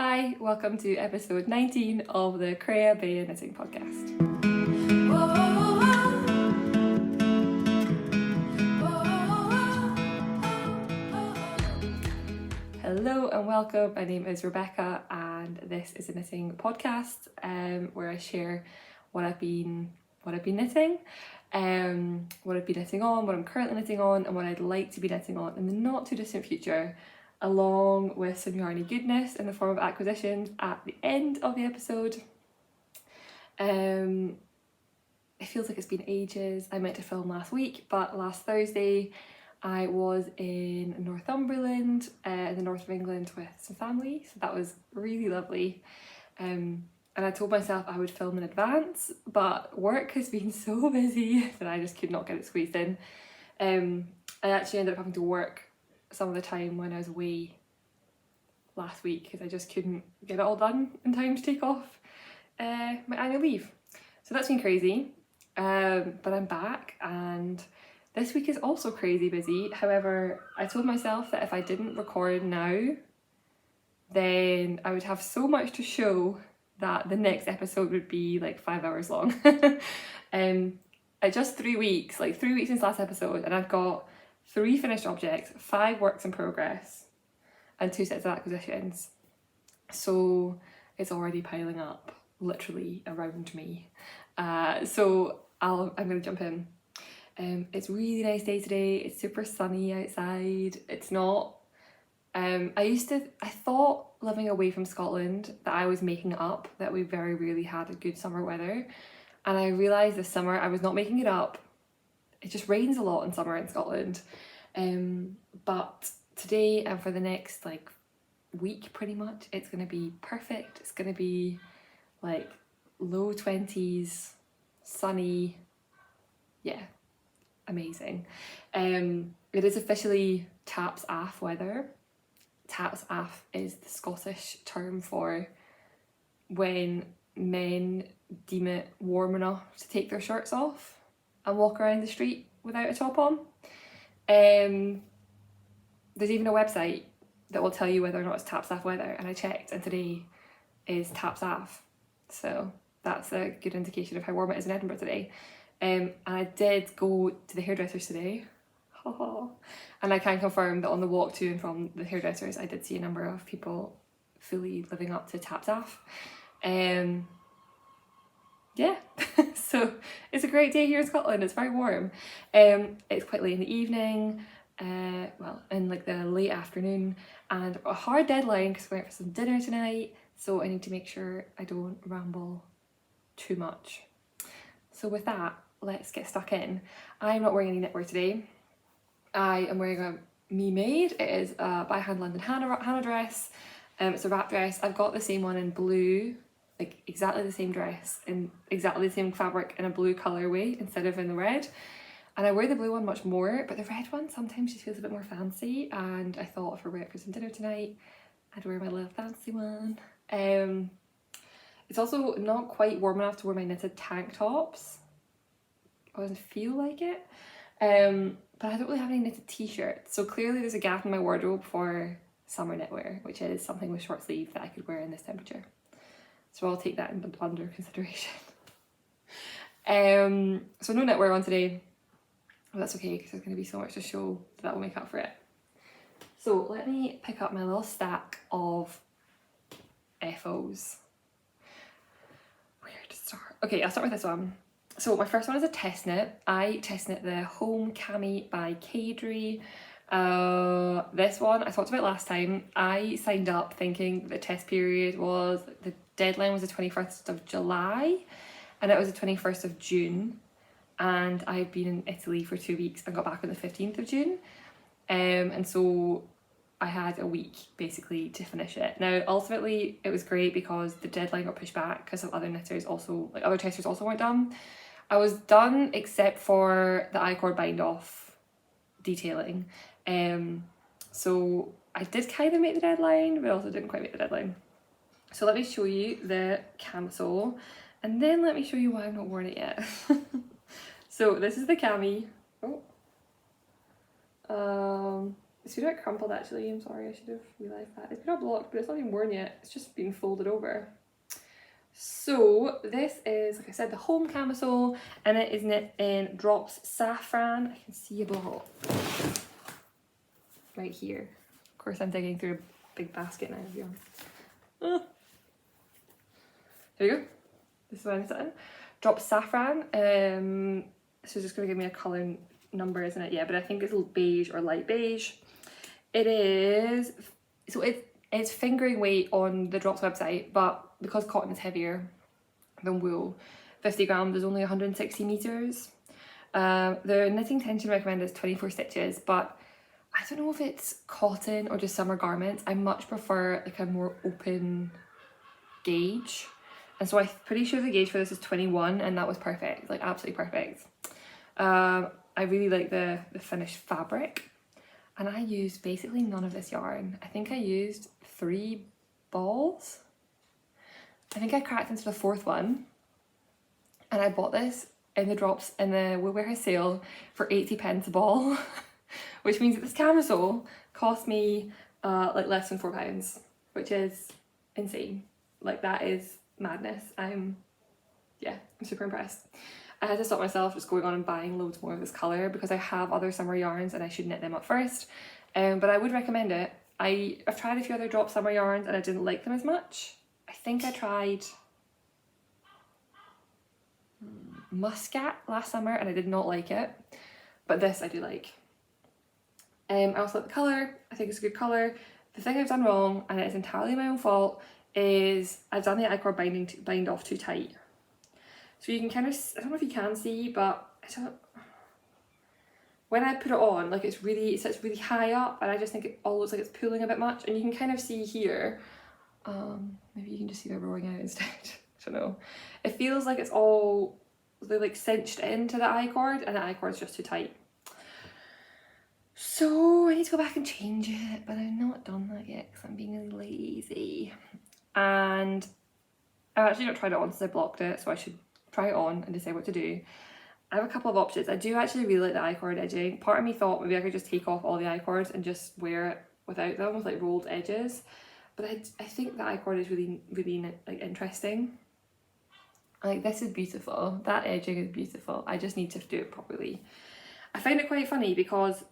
Hi, welcome to episode 19 of the Creabea Knitting podcast. Hello and welcome, my name is Rebecca and this is a knitting podcast where I share what I've been knitting, what I've been knitting on, what I'm currently knitting on and what I'd like to be knitting on in the not too distant future, along with some yarny goodness in the form of acquisitions at the end of the episode. It feels like it's been ages. I meant to film last week, but last Thursday I was in Northumberland, in the north of England with some family, so that was really lovely. And I told myself I would film in advance, but work has been so busy that I just could not get it squeezed in. I actually ended up having to work some of the time when I was away last week because I just couldn't get it all done in time to take off my annual leave. So that's been crazy, but I'm back and this week is also crazy busy. However, I told myself that if I didn't record now, then I would have so much to show that the next episode would be like 5 hours long. Just 3 weeks, like 3 weeks since last episode, and I've got 3 finished objects, 5 works in progress, and 2 sets of acquisitions. So it's already piling up, literally around me. So I'm going to jump in. It's a really nice day today. It's super sunny outside. It's not. I thought living away from Scotland that I was making it up, that we very rarely had a good summer weather. And I realised this summer I was not making it up. It just rains a lot in summer in Scotland. But today and for the next like week pretty much, it's going to be perfect. It's going to be like low 20s, sunny. Yeah, amazing. It is officially taps aff weather. Taps aff is the Scottish term for when men deem it warm enough to take their shirts off and walk around the street without a top on. There's even a website that will tell you whether or not it's taps aff weather, and I checked and today is taps aff, so that's a good indication of how warm it is in Edinburgh today. And I did go to the hairdressers today, and I can confirm that on the walk to and from the hairdressers I did see a number of people fully living up to taps aff. Yeah, so it's a great day here in Scotland. It's very warm. It's quite late in the evening, well, in like the late afternoon, and a hard deadline because we're going out for some dinner tonight, so I need to make sure I don't ramble too much. So with that, let's get stuck in. I'm not wearing any knitwear today. I am wearing a Me Made. It is a by hand London Hannah dress. It's a wrap dress. I've got the same one in blue, like exactly the same dress in exactly the same fabric in a blue colourway instead of in the red. And I wear the blue one much more, but the red one sometimes just feels a bit more fancy, and I thought if we're going out for some dinner tonight, I'd wear my little fancy one. It's also not quite warm enough to wear my knitted tank tops. I doesn't feel like it. But I don't really have any knitted t-shirts, so clearly there's a gap in my wardrobe for summer knitwear, which is something with short sleeve that I could wear in this temperature. So I'll take that under consideration. So no knitwear on today. Well, that's okay because there's going to be so much to show that will make up for it. So let me pick up my little stack of FOs. Where to start? Okay, I'll start with this one. So my first one is a test knit. I test knit the Home Cami by Caidree. This one I talked about last time. I signed up thinking the test period was, the deadline was the 21st of July and it was the 21st of June. And I'd been in Italy for 2 weeks and got back on the 15th of June. And so I had a week basically to finish it. Now ultimately it was great because the deadline got pushed back because of other knitters also, like other testers also weren't done. I was done except for the I-cord bind off detailing. So I did kind of make the deadline, but also didn't quite make the deadline. So let me show you the camisole and then let me show you why I've not worn it yet. So this is the Cami. It's been a bit crumpled actually, I'm sorry, I should have realised that. It's been all blocked, but it's not even worn yet, it's just been folded over. So this is, like I said, the home camisole, and it is knit in Drops Safran. I can see a block right here. Of course I'm digging through a big basket now. Here we go. This is what I'm sitting. Drops Safran. So it's just going to give me a colour number, isn't it? Yeah, but I think it's beige or light beige. It is, so it's fingering weight on the Drops website, but because cotton is heavier than wool, 50 grams is only 160 meters. The knitting tension recommended is 24 stitches, but I don't know if it's cotton or just summer garments. I much prefer like a more open gauge. And so I'm pretty sure the gauge for this is 21, and that was perfect, like absolutely perfect. I really like the finished fabric, and I used basically none of this yarn. I think I used 3 balls. I think I cracked into the 4th one, and I bought this in the Drops in the Wool Warehouse sale for 80p a ball, which means that this camisole cost me like less than £4, which is insane. Like, that is madness. I'm super impressed. I had to stop myself just going on and buying loads more of this colour because I have other summer yarns and I should knit them up first. But I would recommend it. I've tried a few other Drop summer yarns and I didn't like them as much. I think I tried Muscat last summer and I did not like it, but this I do like. I also like the colour. I think it's a good colour. The thing I've done wrong, and it is entirely my own fault, is I've done the I-cord bind off too tight. So you can kind of, I don't know if you can see, but when I put it on, like it sits really high up, and I just think it all looks like it's pulling a bit much. And you can kind of see here, maybe you can just see they're rolling out instead. I don't know. It feels like it's all, they're like cinched into the I-cord, and the I-cord's just too tight. So I need to go back and change it, but I've not done that yet because I'm being really lazy. And I've actually not tried it on since I blocked it, so I should try it on and decide what to do. I have a couple of options. I do actually really like the I-cord edging. Part of me thought maybe I could just take off all the I-cords and just wear it without them, with like rolled edges. But I think the I-cord is really, really like interesting. Like, this is beautiful. That edging is beautiful. I just need to do it properly. I find it quite funny because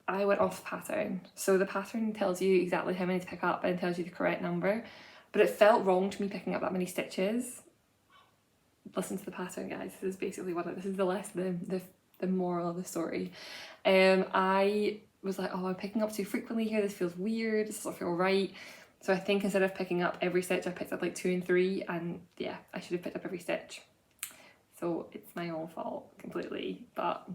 I went off pattern. So the pattern tells you exactly how many to pick up and tells you the correct number. But it felt wrong to me picking up that many stitches. Listen to the pattern, guys. This is basically this is the lesson, the moral of the story. I was like, oh, I'm picking up too frequently here. This feels weird. This doesn't feel right. So I think instead of picking up every stitch, I picked up like 2 and 3, and yeah, I should have picked up every stitch. So it's my own fault completely, but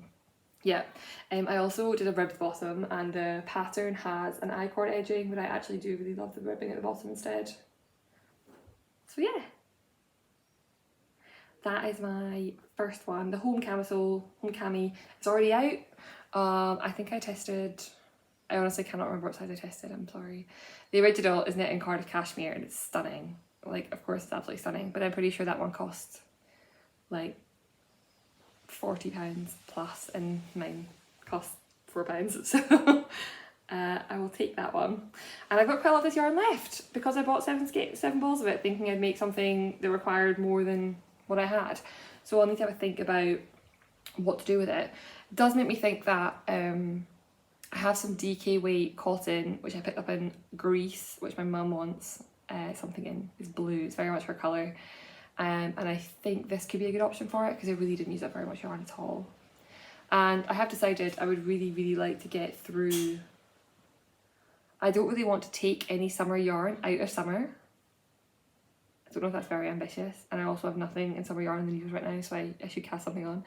yeah. I also did a ribbed bottom, and the pattern has an I-cord edging, but I actually do really love the ribbing at the bottom instead. So yeah. That is my first one, the home camisole, home cami. It's already out. I think I honestly cannot remember what size I tested, I'm sorry. The original is knit in Cardiff cashmere, and it's stunning. Like, of course it's absolutely stunning, but I'm pretty sure that one cost like £40 plus, and mine cost £4. So I will take that one. And I've got quite a lot of this yarn left because I bought 7 balls of it thinking I'd make something that required more than what I had. So I'll need to have a think about what to do with it. It does make me think that I have some DK weight cotton, which I picked up in Greece, which my mum wants something in. It's blue, it's very much her colour. And I think this could be a good option for it because I really didn't use up very much yarn at all. And I have decided I would really, really like to get through. I don't really want to take any summer yarn out of summer. I don't know if that's very ambitious, and I also have nothing in summer yarn in the news right now, so I should cast something on.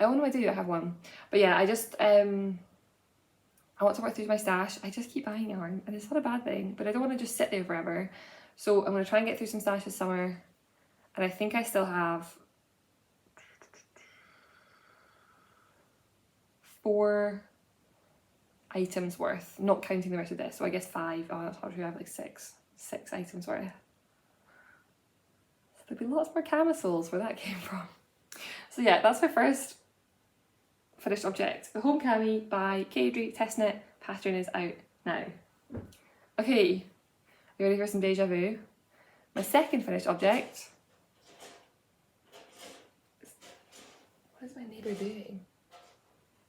Oh no, I do, I have one. But yeah, I just, I want to work through my stash. I just keep buying yarn, and it's not a bad thing, but I don't want to just sit there forever. So I'm going to try and get through some stash this summer, and I think I still have 4 items worth, not counting the rest of this, so I guess 5. Oh, that's probably I have like 6 items worth. There'll be lots more camisoles where that came from. So yeah, that's my first finished object, the Home Cami by Caidree Test Knit. Pattern is out now. Okay, you ready for some deja vu? My second finished object. What is my neighbour doing?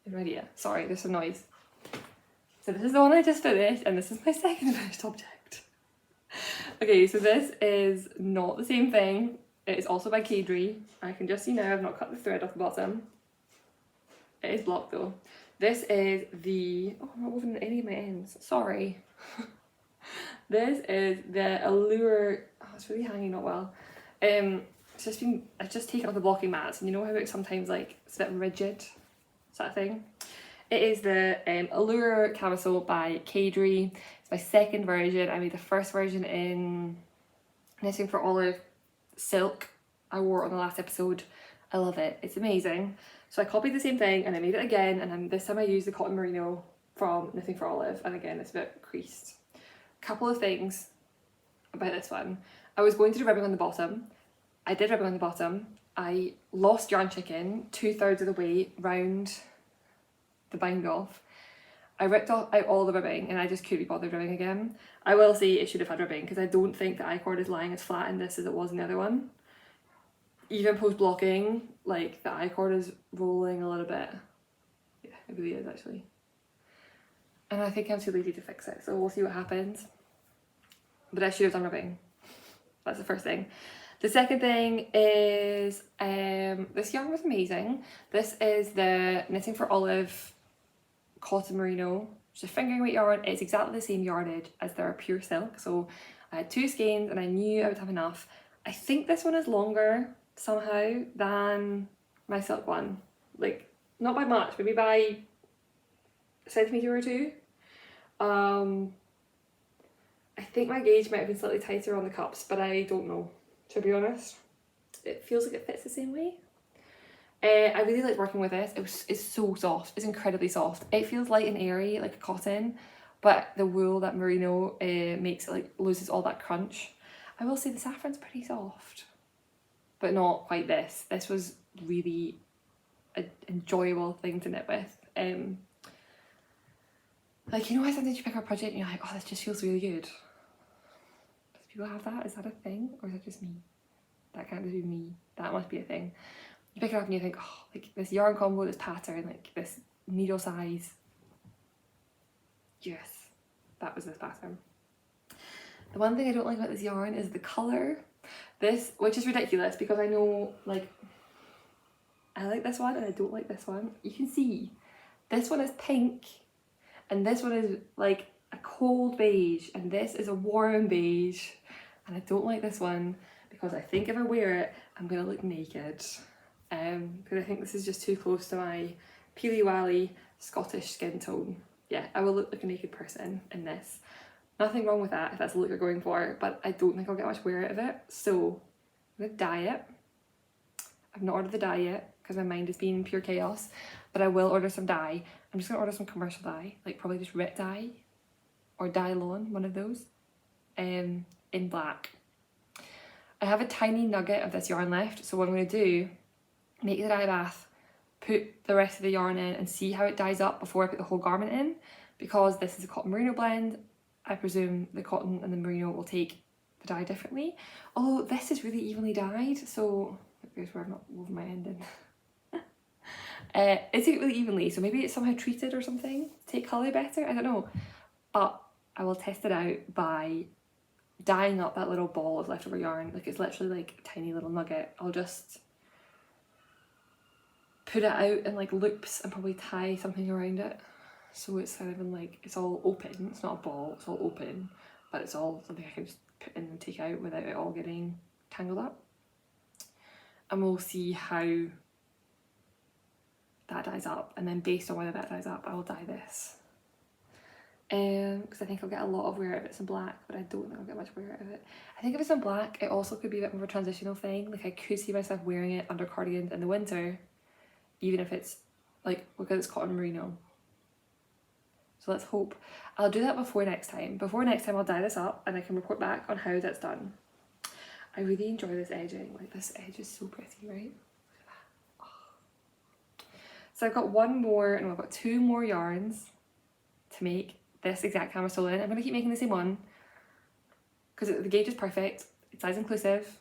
No idea. Sorry, there's some noise. So this is the one I just finished, and this is my second finished object. Okay, so this is not the same thing. It is also by Caidree. I can just see now I've not cut the thread off the bottom. It is blocked though. This is the... Oh, I'm not woven any of my ends. Sorry. This is the Allure... Oh, it's really hanging not well. I've just taken off the blocking mats, and you know how it's sometimes like it's a bit rigid, sort of thing. It is the Allure camisole by Caidree. It's my second version. I made the first version in Knitting for Olive silk. I wore it on the last episode. I love it. It's amazing. So I copied the same thing and I made it again, and then this time I used the cotton merino from Knitting for Olive, and again it's a bit creased. Couple of things about this one. I was going to do ribbing on the bottom. I did ribbing on the bottom. I lost yarn chicken 2/3 of the way round the bind off. I ripped out all the ribbing and I just couldn't be bothered ribbing again. I will say it should have had ribbing because I don't think the I-cord is lying as flat in this as it was in the other one. Even post blocking, like the I-cord is rolling a little bit. Yeah, it really is actually. And I think I'm too lazy to fix it, so we'll see what happens. But I should have done ribbing. That's the first thing. The second thing is, this yarn was amazing. This is the Knitting for Olive cotton merino. It's a fingering weight yarn. It's exactly the same yardage as their pure silk. So I had 2 skeins and I knew I would have enough. I think this one is longer somehow than my silk one. Like, not by much, maybe by a centimetre or 2. I think my gauge might have been slightly tighter on the cups, but I don't know, to be honest. It feels like it fits the same way. I really liked working with this. It's so soft. It's incredibly soft. It feels light and airy like a cotton, but the wool, that merino, makes it like loses all that crunch. I will say the saffron's pretty soft, but not quite this. This was really an enjoyable thing to knit with. Like, you know how sometimes you pick up a project and you're like, oh, this just feels really good. Does people have that? Is that a thing? Or is it just me? That can't just be me. That must be a thing. You pick it up and you think, oh, like this yarn combo, this pattern, like this needle size. Yes, that was this pattern. The one thing I don't like about this yarn is the colour. This, which is ridiculous because I know, like, I like this one and I don't like this one. You can see, this one is pink and this one is like a cold beige and this is a warm beige, and I don't like this one because I think if I wear it, I'm gonna look naked. Because I think this is just too close to my peely wally Scottish skin tone. Yeah, I will look like a naked person in this. Nothing wrong with that if that's the look you're going for, but I don't think I'll get much wear out of it. So I'm gonna dye it. I've not ordered the dye yet because my mind is being pure chaos, but I will order some dye. I'm just gonna order some commercial dye, like probably just Rit dye or Dye Lawn, one of those, in black. I have a tiny nugget of this yarn left, so what I'm gonna do, make the dye bath, put the rest of the yarn in and see how it dyes up before I put the whole garment in, because this is a cotton merino blend. I presume the cotton and the merino will take the dye differently. Although this is really evenly dyed, so here's where I've not woven my end in. It's really evenly, so maybe it's somehow treated or something to take colour better, I don't know. But I will test it out by dyeing up that little ball of leftover yarn. Like, it's literally like a tiny little nugget. I'll just put it out in like loops and probably tie something around it. So it's kind of in like, it's all open. It's not a ball, it's all open, but it's all something I can just put in and take out without it all getting tangled up. And we'll see how that dyes up, and then based on whether that dyes up, I will dye this. Because I think I'll get a lot of wear out of it. It's in black, but I don't think I'll get much wear out of it. I think if it's in black, it also could be a bit more of a transitional thing. Like, I could see myself wearing it under cardigans in the winter, even if it's like, because it's cotton merino. So let's hope. I'll do that before next time. Before next time I'll dye this up and I can report back on how that's done. I really enjoy this edging. Like, this edge is so pretty, right? Look at that. Oh. So I've got I've got 2 more yarns to make this exact camisole in. I'm going to keep making the same one because the gauge is perfect, it's size inclusive,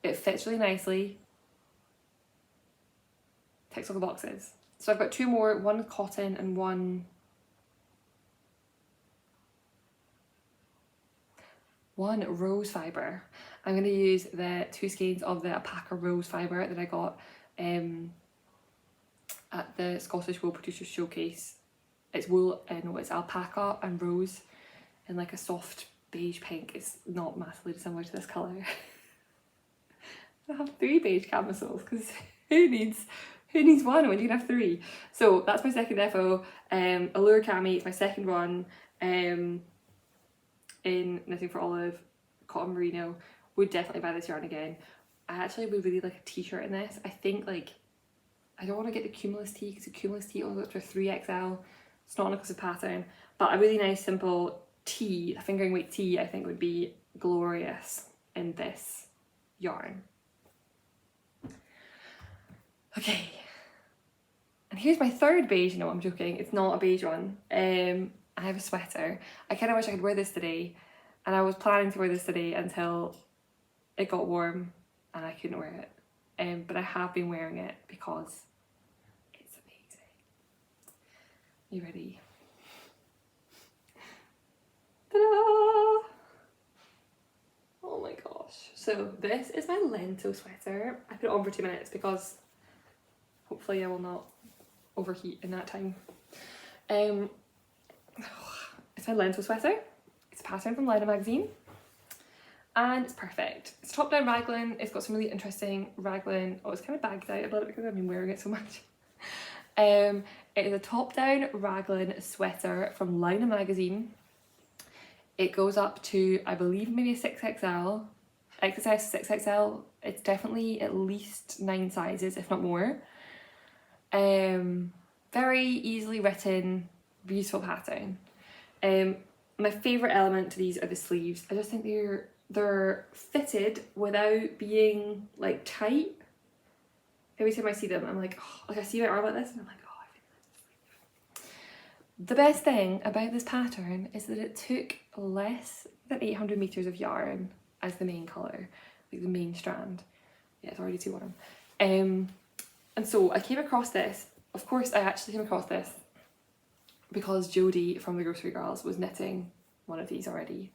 it fits really nicely, ticks all the boxes. So I've got 2 more, one cotton and one rose fibre. I'm going to use the 2 skeins of the alpaca rose fibre that I got at the Scottish Wool Producers Showcase. It's wool, it's alpaca and rose in like a soft beige pink. It's not massively dissimilar to this colour. I have 3 beige camisoles because who needs one when you can have 3? So that's my second FO. Allure Cami, it's my second one. In Knitting for Olive, Cotton Merino. Would definitely buy this yarn again. I actually would really like a t-shirt in this. I think like, I don't want to get the Cumulus tee because the Cumulus tee only goes up to a 3XL. It's not an inclusive pattern, but a really nice simple tee, a fingering weight tee, I think would be glorious in this yarn. Okay, and here's my third beige. No, I'm joking, it's not a beige one. I have a sweater. I kind of wish I could wear this today, and I was planning to wear this today until it got warm and I couldn't wear it. But I have been wearing it because it's amazing. You ready? Ta-da! Oh my gosh. So this is my Lento sweater. I put it on for 2 minutes because hopefully I will not overheat in that time. It's my Lento sweater. It's a pattern from Laine magazine and it's perfect. It's top down raglan. It's got some really interesting raglan. Oh, it's kind of bagged out a bit because I've been wearing it so much. It is a top down raglan sweater from Laine magazine. It goes up to, I believe, maybe a 6XL, XS 6XL. It's definitely at least 9 sizes, if not more. Very easily written, beautiful pattern. My favourite element to these are the sleeves. I just think they're fitted without being like tight. Every time I see them, I'm like, oh, like I see my arm like this and I'm like, oh, I think that's a sleeve. The best thing about this pattern is that it took less than 800 meters of yarn as the main colour, like the main strand. Yeah, it's already too warm. And so I came across this. Of course, I actually came across this because Jodie from the Grocery Girls was knitting one of these already.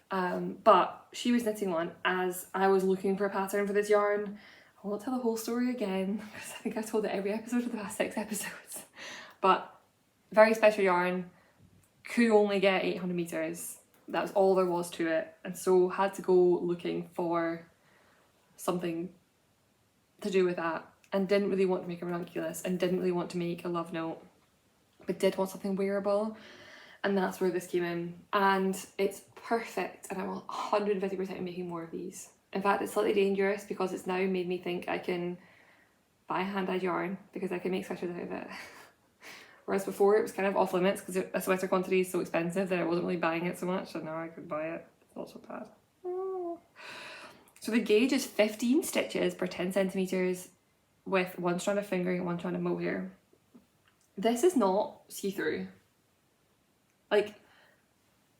But she was knitting one as I was looking for a pattern for this yarn. I won't tell the whole story again because I think I've told it every episode for the past 6 episodes. But very special yarn, could only get 800 meters. That was all there was to it. And so had to go looking for something to do with that, and didn't really want to make a ranunculus and didn't really want to make a love note, but did want something wearable, and that's where this came in. And it's perfect, and I'm 150% making more of these. In fact, it's slightly dangerous because it's now made me think I can buy hand-dyed yarn because I can make sweaters out of it. Whereas before it was kind of off limits because a sweater quantity is so expensive that I wasn't really buying it so much, and now I could buy it. It's not so bad. So the gauge is 15 stitches per 10 centimeters with 1 strand of fingering and 1 strand of mohair. This is not see-through. Like,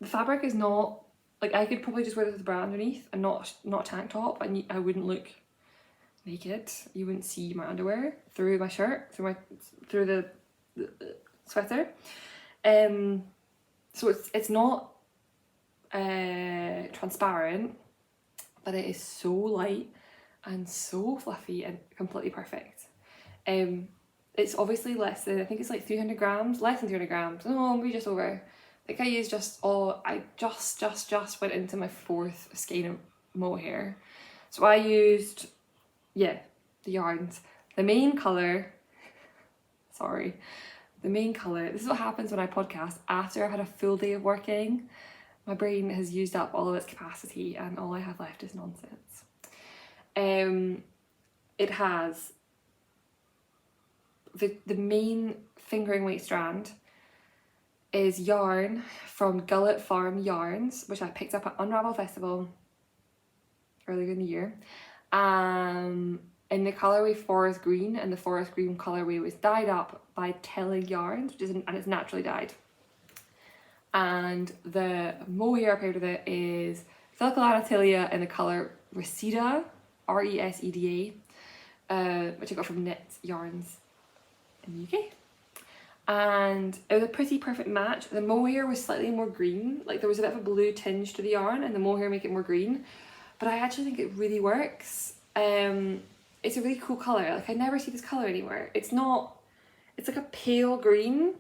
the fabric is not, like, I could probably just wear this with a bra underneath and not a tank top, and I wouldn't look naked. You wouldn't see my underwear through my shirt, through the sweater. So it's not transparent, but it is so light and so fluffy and completely perfect. It's obviously less than, I think it's like 300 grams, less than 300 grams, no, maybe just over. I think I used I just went into my 4th skein of mohair. So I used, yeah, the yarns. The main colour, this is what happens when I podcast after I've had a full day of working. My brain has used up all of its capacity and all I have left is nonsense. It has the main fingering weight strand is yarn from Gullet Farm Yarns, which I picked up at Unravel Festival earlier in the year. in the colourway Forest Green, and the Forest Green colourway was dyed up by Tilia yarns, and it's naturally dyed. And the mohair I paired with it is Filcolana Tilia in the colour Reseda, Reseda, which I got from Knit Yarns in the UK. And it was a pretty perfect match. The mohair was slightly more green, like there was a bit of a blue tinge to the yarn, and the mohair make it more green. But I actually think it really works. It's a really cool colour. Like I never see this colour anywhere. It's like a pale green,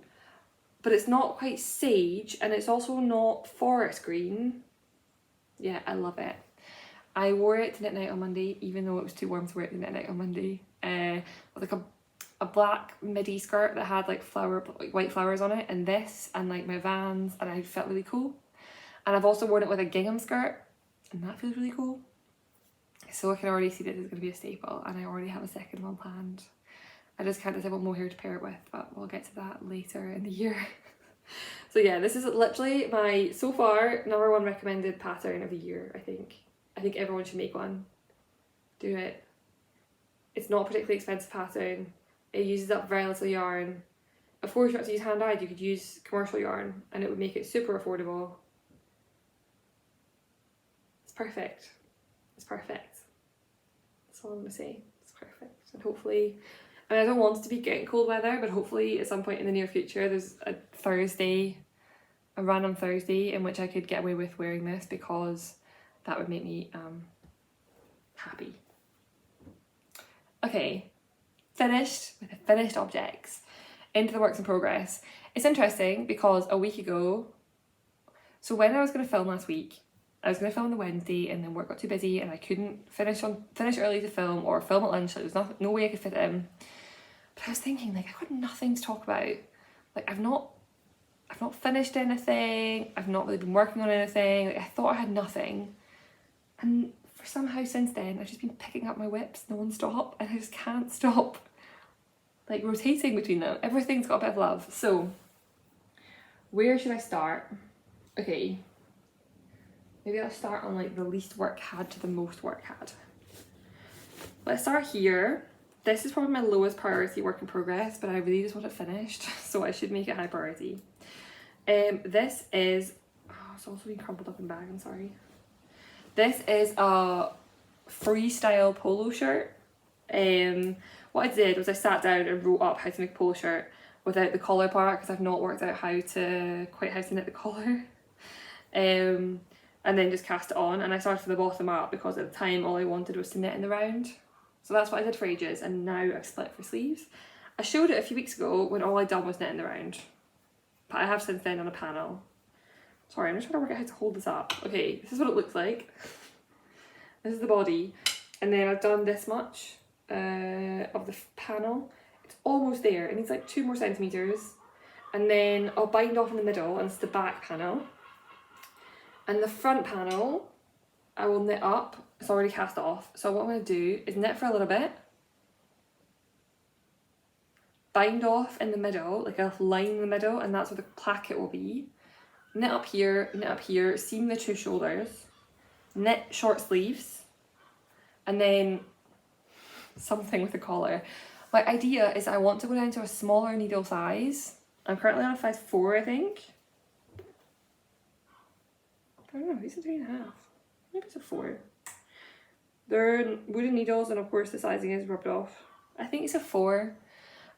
but it's not quite sage, and it's also not forest green. Yeah, I love it. I wore it to knit night on Monday, even though it was too warm to wear it to knit night on Monday. With like a black midi skirt that had like white flowers on it, and this, and like my Vans, and I felt really cool. And I've also worn it with a gingham skirt, and that feels really cool. So I can already see that it's going to be a staple, and I already have a second one planned. I just can't decide what mohair to pair it with, but we'll get to that later in the year. So yeah, this is literally my, so far, #1 recommended pattern of the year, I think. I think everyone should make one. Do it. It's not a particularly expensive pattern. It uses up very little yarn. Of course, you have to use hand-dyed, you could use commercial yarn, and it would make it super affordable. It's perfect. It's perfect. That's all I'm gonna say. It's perfect. And hopefully, I mean, I don't want it to be getting cold weather, but hopefully at some point in the near future there's a random Thursday in which I could get away with wearing this, because that would make me happy. Okay, finished with the finished objects. Into the works in progress. It's interesting because a week ago, so when I was going to film last week, I was going to film on the Wednesday, and then work got too busy and I couldn't finish early to film, or film at lunch. Like, there was no way I could fit it in. But I was thinking, like, I've got nothing to talk about. Like, I've not finished anything. I've not really been working on anything. Like, I thought I had nothing, and for somehow since then I've just been picking up my whips non-stop, and I just can't stop like rotating between them. Everything's got a bit of love. So where should I start? Okay, maybe I'll start on like the least work had to the most work had. Let's start here. This is probably my lowest priority work in progress, but I really just want it finished, so I should make it high priority. This is, oh, it's also been crumpled up in the bag, I'm sorry. This is a freestyle polo shirt. What I did was I sat down and wrote up how to make a polo shirt without the collar part, because I've not worked out quite how to knit the collar. And then just cast it on, and I started from the bottom up because at the time all I wanted was to knit in the round. So that's what I did for ages, and now I've split for sleeves. I showed it a few weeks ago when all I'd done was knit in the round, but I have since then on a panel. Sorry, I'm just trying to work out how to hold this up. Okay, this is what it looks like. This is the body, and then I've done this much of the panel. It's almost there. It needs like 2 more centimeters, and then I'll bind off in the middle, and it's the back panel. And the front panel, I will knit up. It's already cast off. So what I'm going to do is knit for a little bit, bind off in the middle, like a line in the middle, and that's where the placket will be. Knit up here, seam the 2 shoulders, knit short sleeves, and then something with the collar. My idea is I want to go down to a smaller needle size. I'm currently on a size 4, I think. I don't know, these are 3.5. Maybe it's a 4. They're wooden needles, and of course the sizing is rubbed off. I think it's a 4.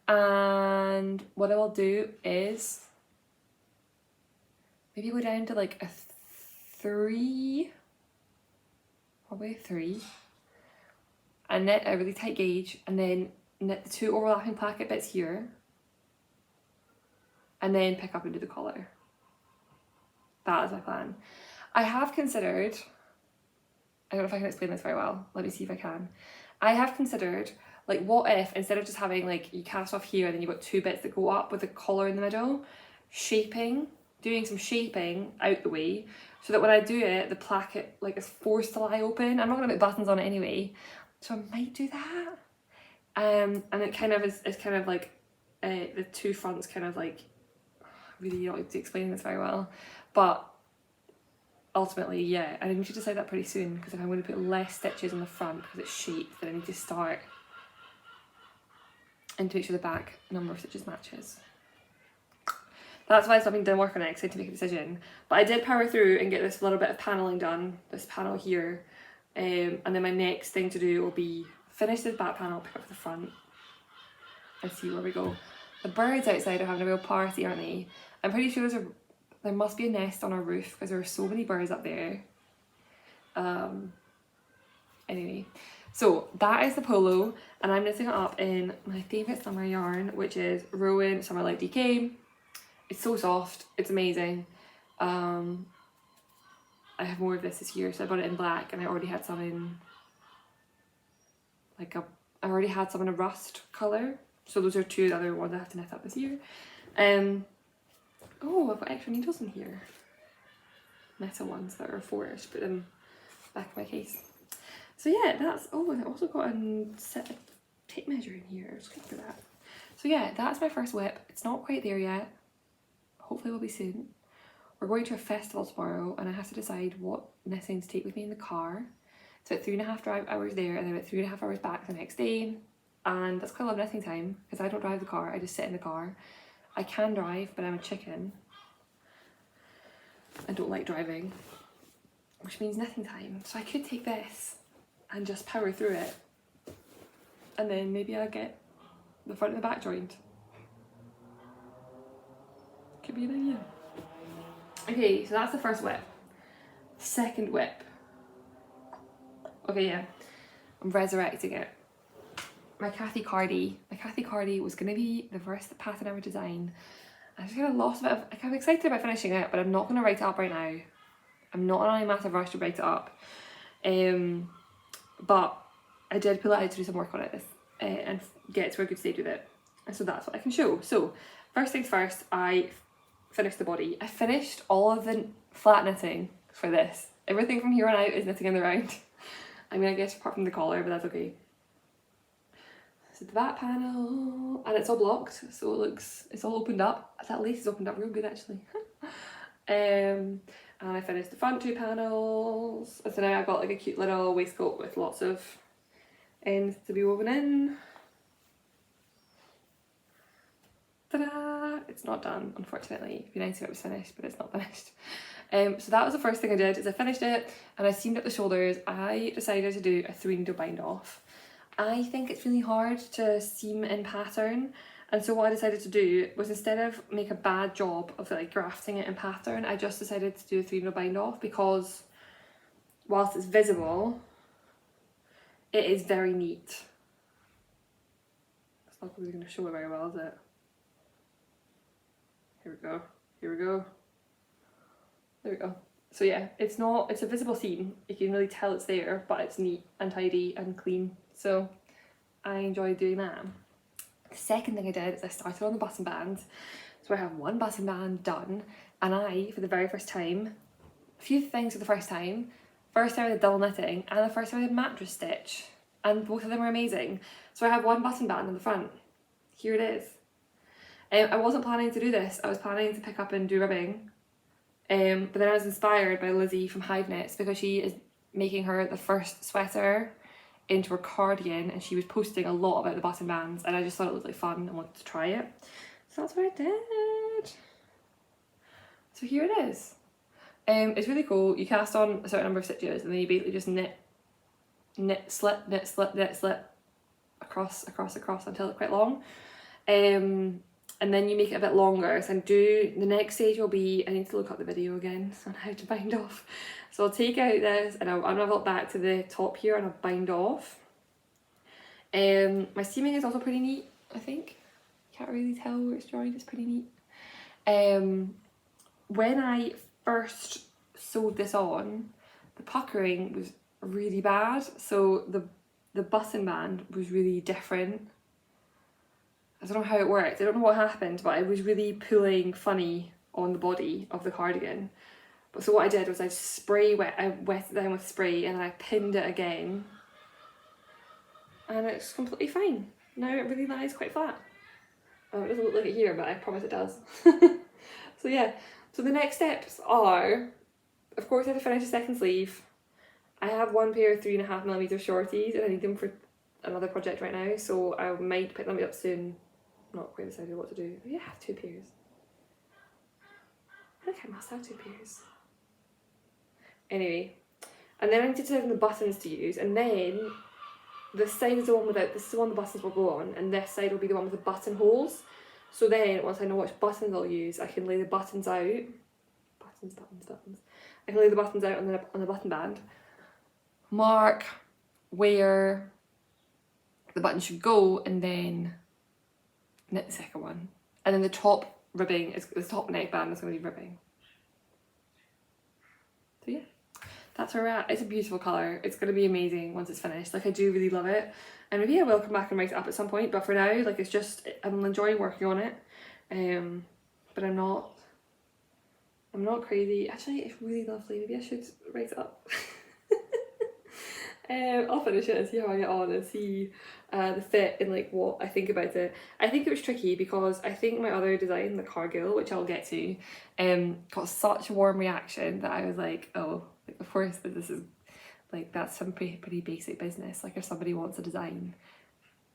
And what I will do is maybe go down to like a 3, probably a 3, and knit a really tight gauge, and then knit the 2 overlapping placket bits here, and then pick up and do the collar. That is my plan. I have considered, I don't know if I can explain this very well, let me see if I can. I have considered, like, what if instead of just having like you cast off here and then you've got 2 bits that go up with a collar in the middle, doing some shaping out the way, so that when I do it, the placket like is forced to lie open. I'm not going to put buttons on it anyway, so I might do that. And it kind of is kind of like the 2 fronts kind of like, really not to explain this very well, but ultimately, yeah, I need to decide that pretty soon, because if I'm going to put less stitches on the front because it's shaped, then I need to start and to make sure the back number of stitches matches. That's why I stopped doing work on it, because I had to make a decision. But I did power through and get this little bit of paneling done, this panel here. And then my next thing to do will be finish this back panel, pick up the front, and see where we go. The birds outside are having a real party, aren't they? I'm pretty sure there must be a nest on our roof because there are so many birds up there. Anyway, so that is the polo, and I'm knitting it up in my favourite summer yarn, which is Rowan Summerlite DK. It's so soft, it's amazing. I have more of this year, so I bought it in black, and I already had some in a rust colour. So those are two other ones I have to knit up this year. Oh, I've got extra needles in here. Metal ones that are 4-ish, put them back in my case. So yeah, that's, oh, and I also got a set of tape measure in here. I was looking for that. So yeah, that's my first whip. It's not quite there yet. Hopefully it will be soon. We're going to a festival tomorrow, and I have to decide what knitting to take with me in the car. So it's 3.5 hours there, and then about 3.5 hours back the next day. And that's quite a lot of knitting time, because I don't drive the car, I just sit in the car. I can drive, but I'm a chicken. I don't like driving, which means knitting time. So I could take this and just power through it, and then maybe I'll get the front and the back joined. Could be an idea. Okay, so that's the first whip. Second whip. Okay, yeah, I'm resurrecting it. My Cathy Cardi. My Cathy Cardi was going to be the first pattern I ever designed. I just kind of lost a bit of, like, I'm excited about finishing it, but I'm not going to write it up right now. I'm not in any massive rush to write it up. But I did pull it out to do some work on it and get to a good stage with it. And so that's what I can show. So first things first, I finished the body. I finished all of the flat knitting for this. Everything from here on out is knitting in the round. I mean, I guess apart from the collar, but that's okay. So the back panel, and it's all blocked, so it's all opened up. That lace is opened up real good actually. And I finished the front two panels. So now I've got like a cute little waistcoat with lots of ends to be woven in. Ta-da! It's not done, unfortunately. It'd be nice if it was finished, but it's not finished. So that was the first thing I did, is I finished it and I seamed up the shoulders. I decided to do a 3-needle bind off. I think it's really hard to seam in pattern, and so what I decided to do was, instead of make a bad job of like grafting it in pattern, I just decided to do a 3-needle bind off, because whilst it's visible, it is very neat. It's not really going to show it very well, is it? Here we go, here we go. There we go. So yeah, it's a visible seam. You can really tell it's there, but it's neat and tidy and clean. So I enjoyed doing that. The second thing I did is I started on the button band. So I have one button band done, and I, for the very first time, a few things for the first time. First time I did double knitting, and the first time I did mattress stitch, and both of them were amazing. So I have one button band on the front. Here it is. I wasn't planning to do this. I was planning to pick up and do ribbing. But then I was inspired by Lizzie from Hive Knits, because she is making the first sweater into her cardigan, and she was posting a lot about the button bands, and I just thought it looked like fun and wanted to try it. So that's what I did. So here it is. It's really cool. You cast on a certain number of stitches, and then you basically just knit, slip, knit, slip, knit, slip across until it's quite long. And then you make it a bit longer. So the next stage will be, I need to look up the video again on how to bind off. So I'll take out this, and I'll unravel it back to the top here, and I'll bind off. My seaming is also pretty neat, I think. Can't really tell where it's joined, it's pretty neat. When I first sewed this on, the puckering was really bad. So the button band was really different. I don't know how it worked, I don't know what happened, but it was really pulling funny on the body of the cardigan. But so what I did was I wet it down with spray, and I pinned it again, and it's completely fine. Now it really lies quite flat. It doesn't look like it here, but I promise it does. So yeah, so the next steps are, of course I have to finish the second sleeve. I have one pair of 3.5mm shorties, and I need them for another project right now, so I might pick them up soon. Not quite decided what to do. Maybe I have 2 pairs. I think I must have 2 pairs. Anyway, and then I need to decide on the buttons to use, and then this side is the one without, this is the one the buttons will go on, and this side will be the one with the buttonholes. So then, once I know which buttons I'll use, I can lay the buttons out. Buttons. I can lay the buttons out on the button band. Mark where the button should go, and then knit the second one. And then the top ribbing, the top neckband is going to be ribbing. So yeah, that's where we're at. It's a beautiful colour. It's going to be amazing once it's finished. Like, I do really love it. And maybe I will come back and write it up at some point, but for now, like, it's just, I'm enjoying working on it. But I'm not crazy. Actually, it's really lovely. Maybe I should write it up. I'll finish it and see how I get on and see the fit and like what I think about it. I think it was tricky because I think my other design, the Cargill, which I'll get to, got such a warm reaction that I was like, oh, like, of course this is like, that's some pretty basic business. Like, if somebody wants a design,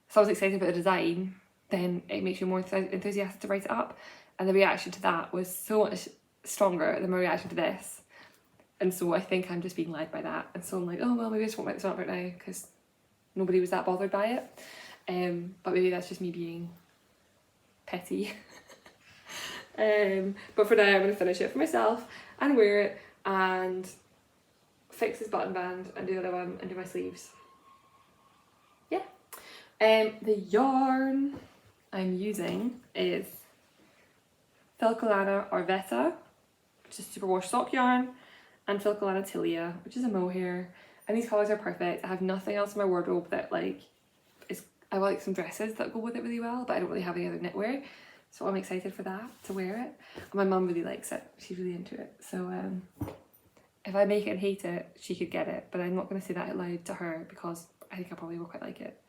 someone's excited about a design, then it makes you more enthusiastic to write it up. And the reaction to that was so much stronger than my reaction to this. And so I think I'm just being led by that. And so I'm like, oh, well, maybe I just won't write this up right now because nobody was that bothered by it. But maybe that's just me being petty. But for now, I'm going to finish it for myself and wear it and fix this button band and do the other one and do my sleeves. Yeah. The yarn I'm using is Filcolana Arwetta, which is superwash sock yarn, and Filcolana Tilia, which is a mohair. And these colours are perfect. I have nothing else in my wardrobe that like is, I like some dresses that go with it really well, but I don't really have any other knitwear. So I'm excited for that, to wear it. And my mum really likes it. She's really into it. So if I make it and hate it, she could get it. But I'm not going to say that out loud to her because I think I probably will quite like it.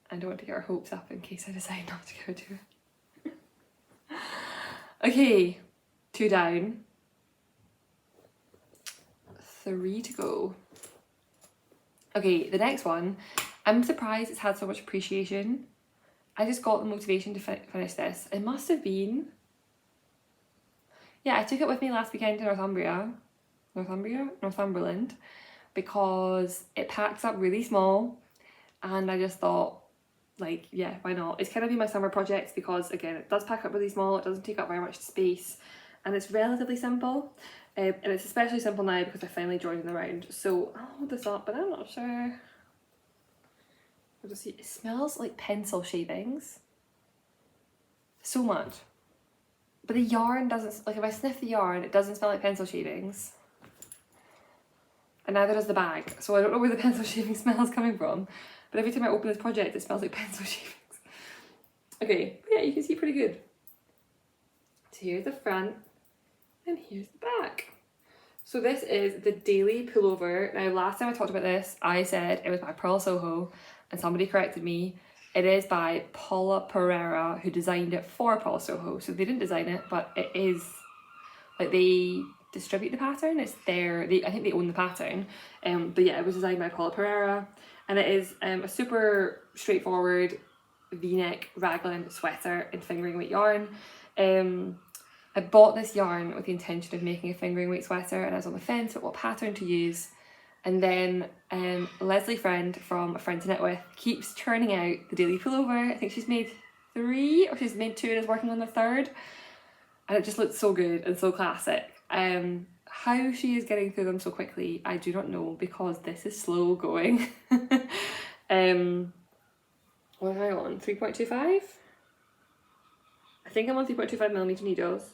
I don't want to get her hopes up in case I decide not to go to it. Okay, 2 down. 3 to go. Okay, the next one, I'm surprised it's had so much appreciation. I just got the motivation to finish this. It must have been, yeah, I took it with me last weekend to Northumberland, because it packs up really small, and I just thought, like, yeah, why not? It's kind of been my summer project because, again, it does pack up really small, it doesn't take up very much space, and it's relatively simple. And it's especially simple now because I finally joined in the round. So I'll hold this up, but I'm not sure. I'll just see. It smells like pencil shavings. So much. But the yarn doesn't, like, if I sniff the yarn, it doesn't smell like pencil shavings. And neither does the bag. So I don't know where the pencil shaving smell is coming from. But every time I open this project, it smells like pencil shavings. Okay, yeah, you can see pretty good. So here's the front. And here's the back. So this is the daily pullover. Now, last time I talked about this, I said it was by Purl Soho, and somebody corrected me. It is by Paula Pereira, who designed it for Purl Soho. So they didn't design it, but it is, like, they distribute the pattern. It's their, I think they own the pattern. But yeah, it was designed by Paula Pereira, and it is a super straightforward V-neck raglan sweater in fingering weight yarn. I bought this yarn with the intention of making a fingering weight sweater, and I was on the fence about what pattern to use. And then Leslie Friend from A Friend to Knit With keeps churning out the daily pullover. I think she's made 3 or she's made 2 and is working on the 3rd. And it just looks so good and so classic. How she is getting through them so quickly, I do not know, because this is slow going. What am I on? 3.25? I think I'm on 3.25mm needles.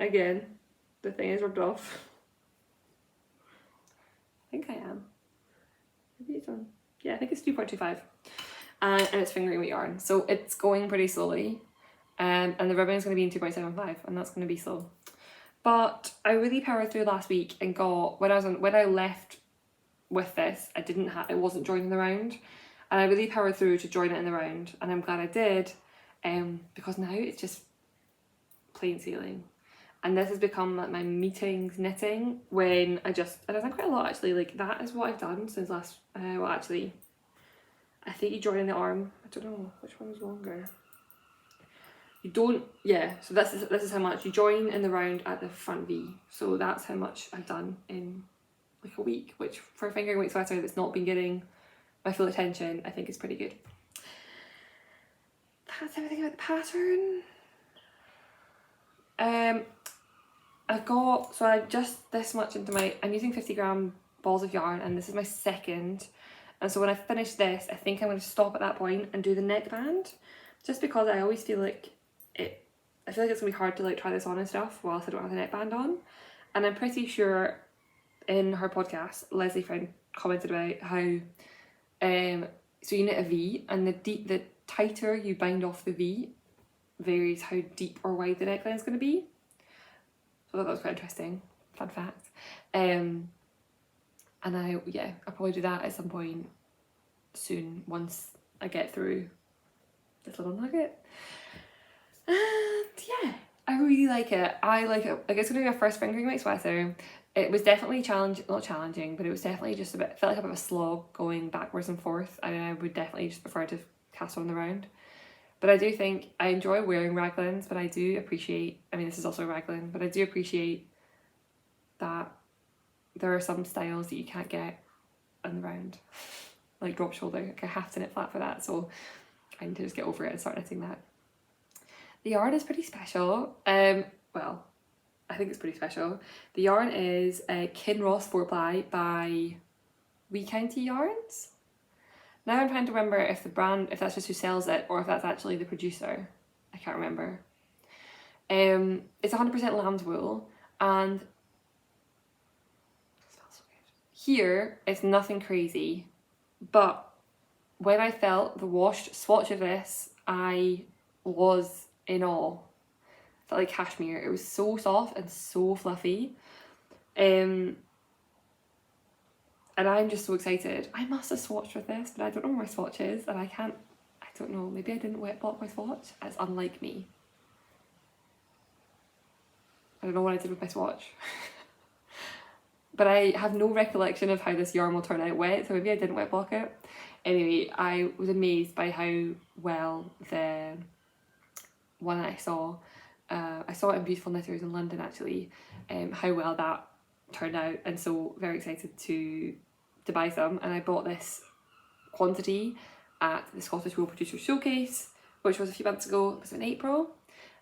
Again, the thing is rubbed off. I think I am. Maybe it's on. Yeah, I think it's 2.25. And it's fingering weight yarn. So it's going pretty slowly. And the ribbon is going to be in 2.75, and that's going to be slow. But I really powered through last week and got, when I left with this, it wasn't joining the round. And I really powered through to join it in the round, and I'm glad I did. Because now it's just plain sailing. And this has become like my meetings knitting, when I've done quite a lot actually. Like, that is what I've done since last, well, actually I think you join in the arm. I don't know which one was longer. You don't, yeah, so this is how much you join in the round at the front V. So that's how much I've done in like a week, which for a fingering weight sweater that's not been getting my full attention, I think is pretty good. That's everything about the pattern. I'm just this much into I'm using 50-gram balls of yarn, and this is my second. And so when I finish this, I think I'm going to stop at that point and do the neckband, just because I always feel like I feel like it's going to be hard to like try this on and stuff whilst I don't have the neckband on. And I'm pretty sure in her podcast, Leslie Friend commented about how, so you knit a V, and the tighter you bind off the V varies how deep or wide the neckline is going to be. So I thought that was quite interesting, fun fact. And I'll probably do that at some point soon once I get through this little nugget. And yeah, I really like it. I like it. Like, it's going to be my first fingering weight sweater. It was definitely not challenging, but it was definitely just felt like a bit of a slog going backwards and forth. I mean, I would definitely just prefer to cast on the round. But I do think I enjoy wearing raglans, but I do appreciate, I mean, this is also a raglan, but I do appreciate that there are some styles that you can't get on the round, like drop shoulder. Like, I have to knit flat for that, so I need to just get over it and start knitting that. The yarn is pretty special. Well, I think it's pretty special. The yarn is a Kinross 4-ply by Wee County Yarns. Now I'm trying to remember if if that's just who sells it or if that's actually the producer. I can't remember. It's 100% lamb's wool, and it smells so good. Here, it's nothing crazy, but when I felt the washed swatch of this, I was in awe. It felt like cashmere. It was so soft and so fluffy. And I'm just so excited. I must have swatched with this, but I don't know where my swatch is, and I don't know, maybe I didn't wet block my swatch. It's unlike me. I don't know what I did with my swatch. But I have no recollection of how this yarn will turn out wet, so maybe I didn't wet block it. Anyway, I was amazed by how well the one that I saw it in Beautiful Knitters in London actually, how well that turned out, and so very excited to buy some. And I bought this quantity at the Scottish Wool Producers Showcase, which was a few months ago. It was in April.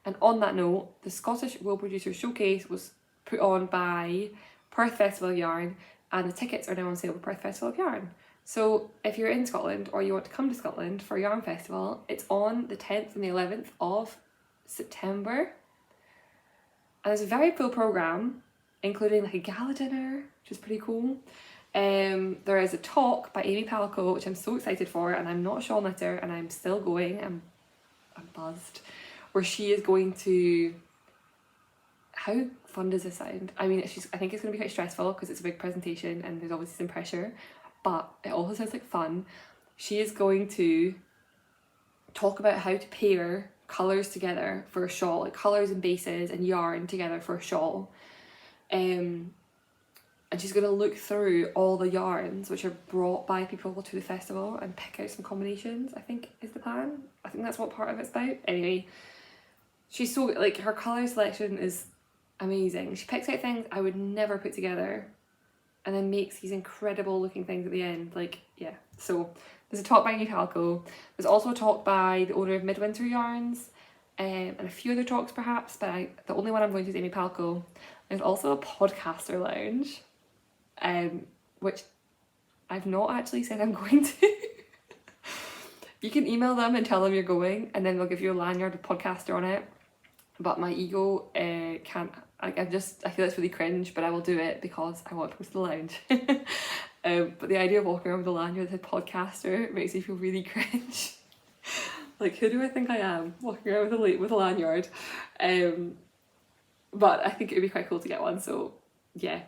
And on that note, the Scottish Wool Producers Showcase was put on by Perth Festival of Yarn, and the tickets are now on sale with Perth Festival of Yarn. So if you're in Scotland or you want to come to Scotland for a yarn festival, it's on the 10th and the 11th of September. And there's a very full programme, including like a gala dinner, which is pretty cool. There is a talk by Amy Palco, which I'm so excited for, and I'm not a shawl knitter and I'm still going, I'm buzzed, where she is going to, how fun does this sound? I mean, I think it's going to be quite stressful because it's a big presentation and there's obviously some pressure, but it also sounds like fun. She is going to talk about how to pair colours together for a shawl, like colours and bases and yarn together for a shawl. And she's going to look through all the yarns which are brought by people to the festival and pick out some combinations, I think is the plan. I think that's what part of it's about. Anyway, she's so, like, her colour selection is amazing. She picks out things I would never put together and then makes these incredible looking things at the end. Like, yeah. So there's a talk by Amy Palco. There's also a talk by the owner of Midwinter Yarns, and a few other talks perhaps, but the only one I'm going to is Amy Palco. There's also a podcaster lounge, which I've not actually said I'm going to. You can email them and tell them you're going, and then they'll give you a lanyard with podcaster on it. But my ego can't. I feel it's really cringe, but I will do it because I want to go to the lounge. But the idea of walking around with a lanyard that said podcaster makes me feel really cringe. Like, who do I think I am walking around with a lanyard? But I think it would be quite cool to get one, so yeah.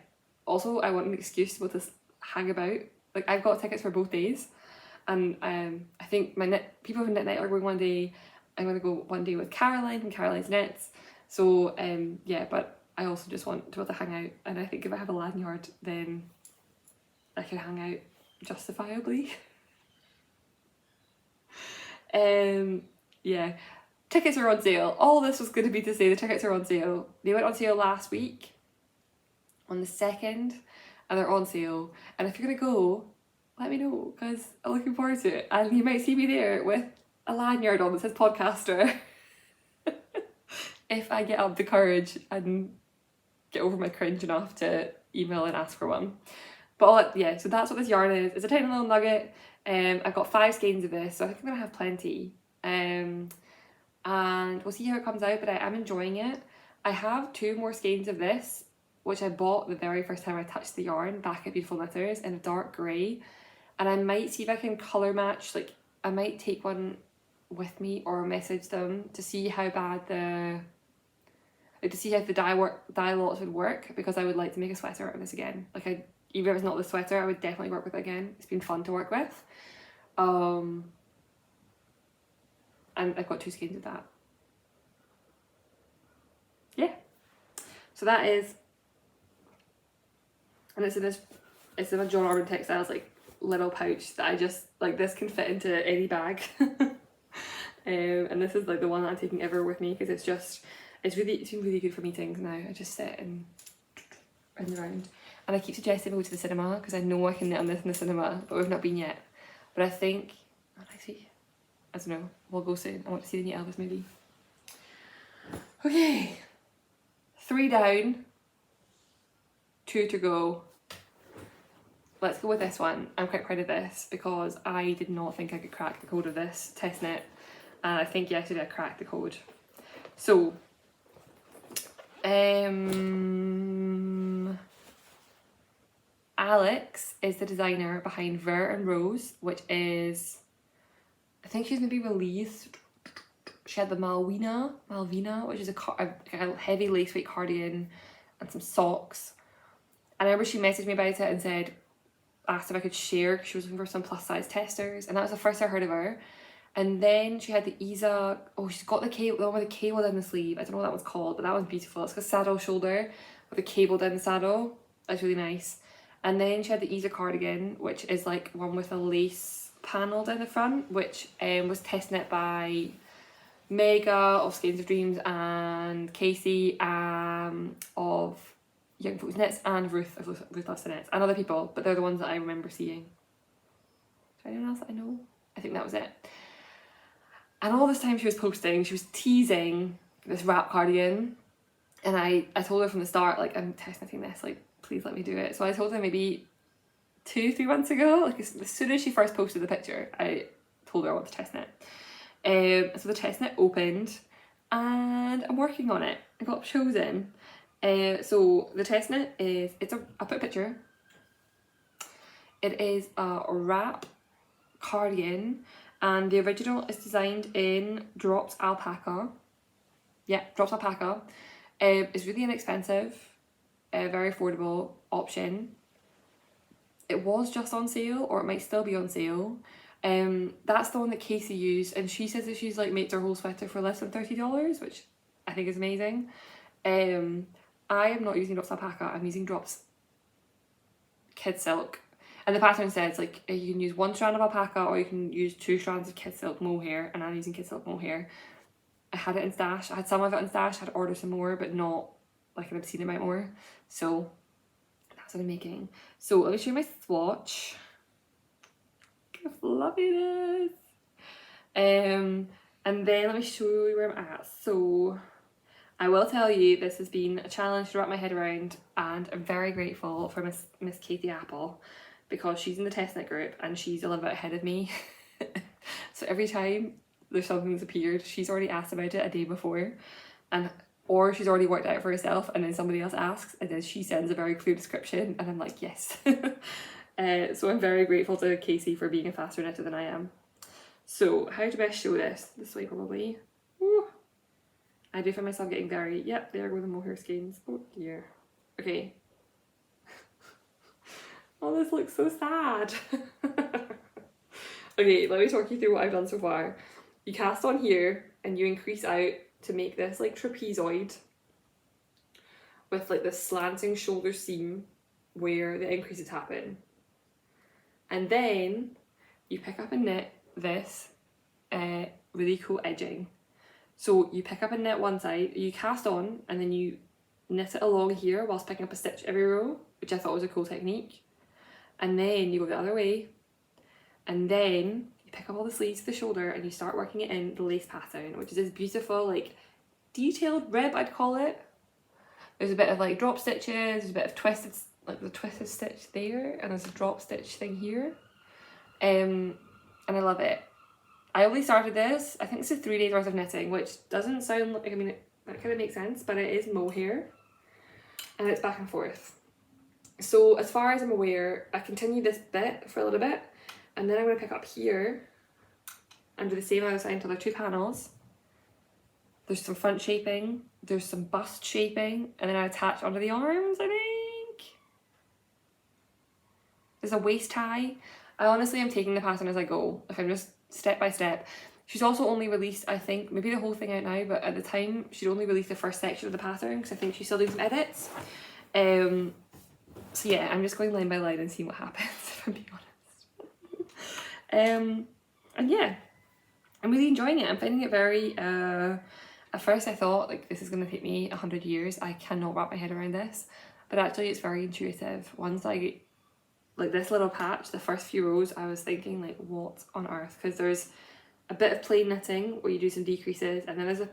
Also, I want an excuse to be able to hang about. Like, I've got tickets for both days, and I think people who knit night are going one day. I'm going to go one day with Caroline from Caroline's Knits. So yeah, but I also just want to be able to hang out, and I think if I have a lanyard, then I can hang out justifiably. Yeah, tickets are on sale. All this was going to be to say the tickets are on sale. They went on sale last week on the 2nd, and they're on sale. And if you're going to go, let me know, because I'm looking forward to it. And you might see me there with a lanyard on that says podcaster. If I get up the courage and get over my cringe enough to email and ask for one. But yeah, so that's what this yarn is. It's a tiny little nugget. I've got 5 skeins of this, so I think I'm going to have plenty. And we'll see how it comes out, but I am enjoying it. I have 2 more skeins of this, which I bought the very first time I touched the yarn back at Beautiful Knitters in a dark grey. And I might see if I can colour match, like I might take one with me or message them to see how bad to see how the dye lots would work, because I would like to make a sweater out of this again. Like even if it's not the sweater, I would definitely work with it again. It's been fun to work with. And I've got 2 skeins of that. Yeah. So that is, and it's in a John Orban Textiles like little pouch that I just, like, this can fit into any bag. And this is like the one that I'm taking ever with me, because it's been really good for meetings now. I just sit and around. And I keep suggesting we go to the cinema, because I know I can knit on this in the cinema, but we've not been yet. But I think, I don't know, we'll go soon. I want to see the new Elvis movie. Okay, 3 down, 2 to go. Let's go with this one. I'm quite proud of this, because I did not think I could crack the code of this test knit. And I think yesterday I cracked the code. So, Alex is the designer behind Vert and Rose, which is, I think she's maybe released, she had the Malvina, which is a heavy lace weight cardigan and some socks. And I remember she messaged me about it and asked if I could share, because she was looking for some plus size testers, and that was the first I heard of her. And then she had the Isa, she's got the one with the cable down the sleeve. I don't know what that one's called, but that one's beautiful. It's got a saddle shoulder with a cable down the saddle. That's really nice. And then she had the Isa cardigan, which is like one with a lace panel down the front, which was test knit by Mega of Skeins of Dreams and Casey of Young Folks Knits and Ruth of Ruth Loves to Knits and other people, but they're the ones that I remember seeing. Is there anyone else that I know? I think that was it. And all this time she was posting, she was teasing this wrap cardigan, and I told her from the start, like, I'm test knitting this, like, please let me do it. So I told her maybe 2-3 months ago, like as soon as she first posted the picture, I told her I want to test knit. So the test knit opened, and I'm working on it. I got chosen. So the test knit is, I'll put a picture. It is a wrap cardigan, and the original is designed in dropped alpaca. Yeah, dropped alpaca. It's really inexpensive, a very affordable option. It was just on sale, or it might still be on sale. That's the one that Casey used, and she says that she's like made her whole sweater for less than $30, which I think is amazing. I am not using drops alpaca, I'm using drops Kidsilk. And the pattern says like you can use 1 strand of alpaca, or you can use 2 strands of Kidsilk mohair, and I'm using Kidsilk mohair. I had it in stash, I had some of it in stash, I had to order some more, but not like an obscene amount more. So that's what I'm making. So let me show you my swatch. How fluffy it is. And then let me show you where I'm at. So I will tell you, this has been a challenge to wrap my head around, and I'm very grateful for Miss Katie Apple, because she's in the test knit group and she's a little bit ahead of me. So every time there's something that's appeared, she's already asked about it a day before, or she's already worked out for herself, and then somebody else asks, and then she sends a very clear description, and I'm like, yes. So I'm very grateful to Casey for being a faster knitter than I am. So how to best show this? This way probably. Ooh. I do find myself getting very, yep, there go the mohair skeins. Oh dear. Okay. Oh, this looks so sad. Okay, let me talk you through what I've done so far. You cast on here and you increase out to make this like trapezoid with like this slanting shoulder seam where the increases happen. And then you pick up and knit this really cool edging. So you pick up and knit one side, you cast on, and then you knit it along here whilst picking up a stitch every row, which I thought was a cool technique. And then you go the other way, and then you pick up all the sleeves to the shoulder and you start working it in the lace pattern, which is this beautiful, like, detailed rib, I'd call it. There's a bit of like drop stitches, there's a bit of twisted, like the twisted stitch there, and there's a drop stitch thing here. And I love it. I only started this, I think this is 3 days worth of knitting, which doesn't sound like, I mean, that kind of makes sense, but it is mohair, and it's back and forth. So as far as I'm aware, I continue this bit for a little bit, and then I'm going to pick up here and do the same other side until there are 2 panels. There's some front shaping, there's some bust shaping, and then I attach under the arms, I think. There's a waist tie. I honestly am taking the pattern as I go, like I'm just step by step. She's also only released, I think, maybe the whole thing out now, but at the time she'd only released the first section of the pattern because I think she's still doing some edits. So yeah, I'm just going line by line and seeing what happens, if I'm being honest. And yeah, I'm really enjoying it. I'm finding it very, at first I thought like this is going to take me 100 years. I cannot wrap my head around this, but actually it's very intuitive. Once I get, like this little patch, the first few rows, I was thinking like what on earth, because there's a bit of plain knitting where you do some decreases, and then there's a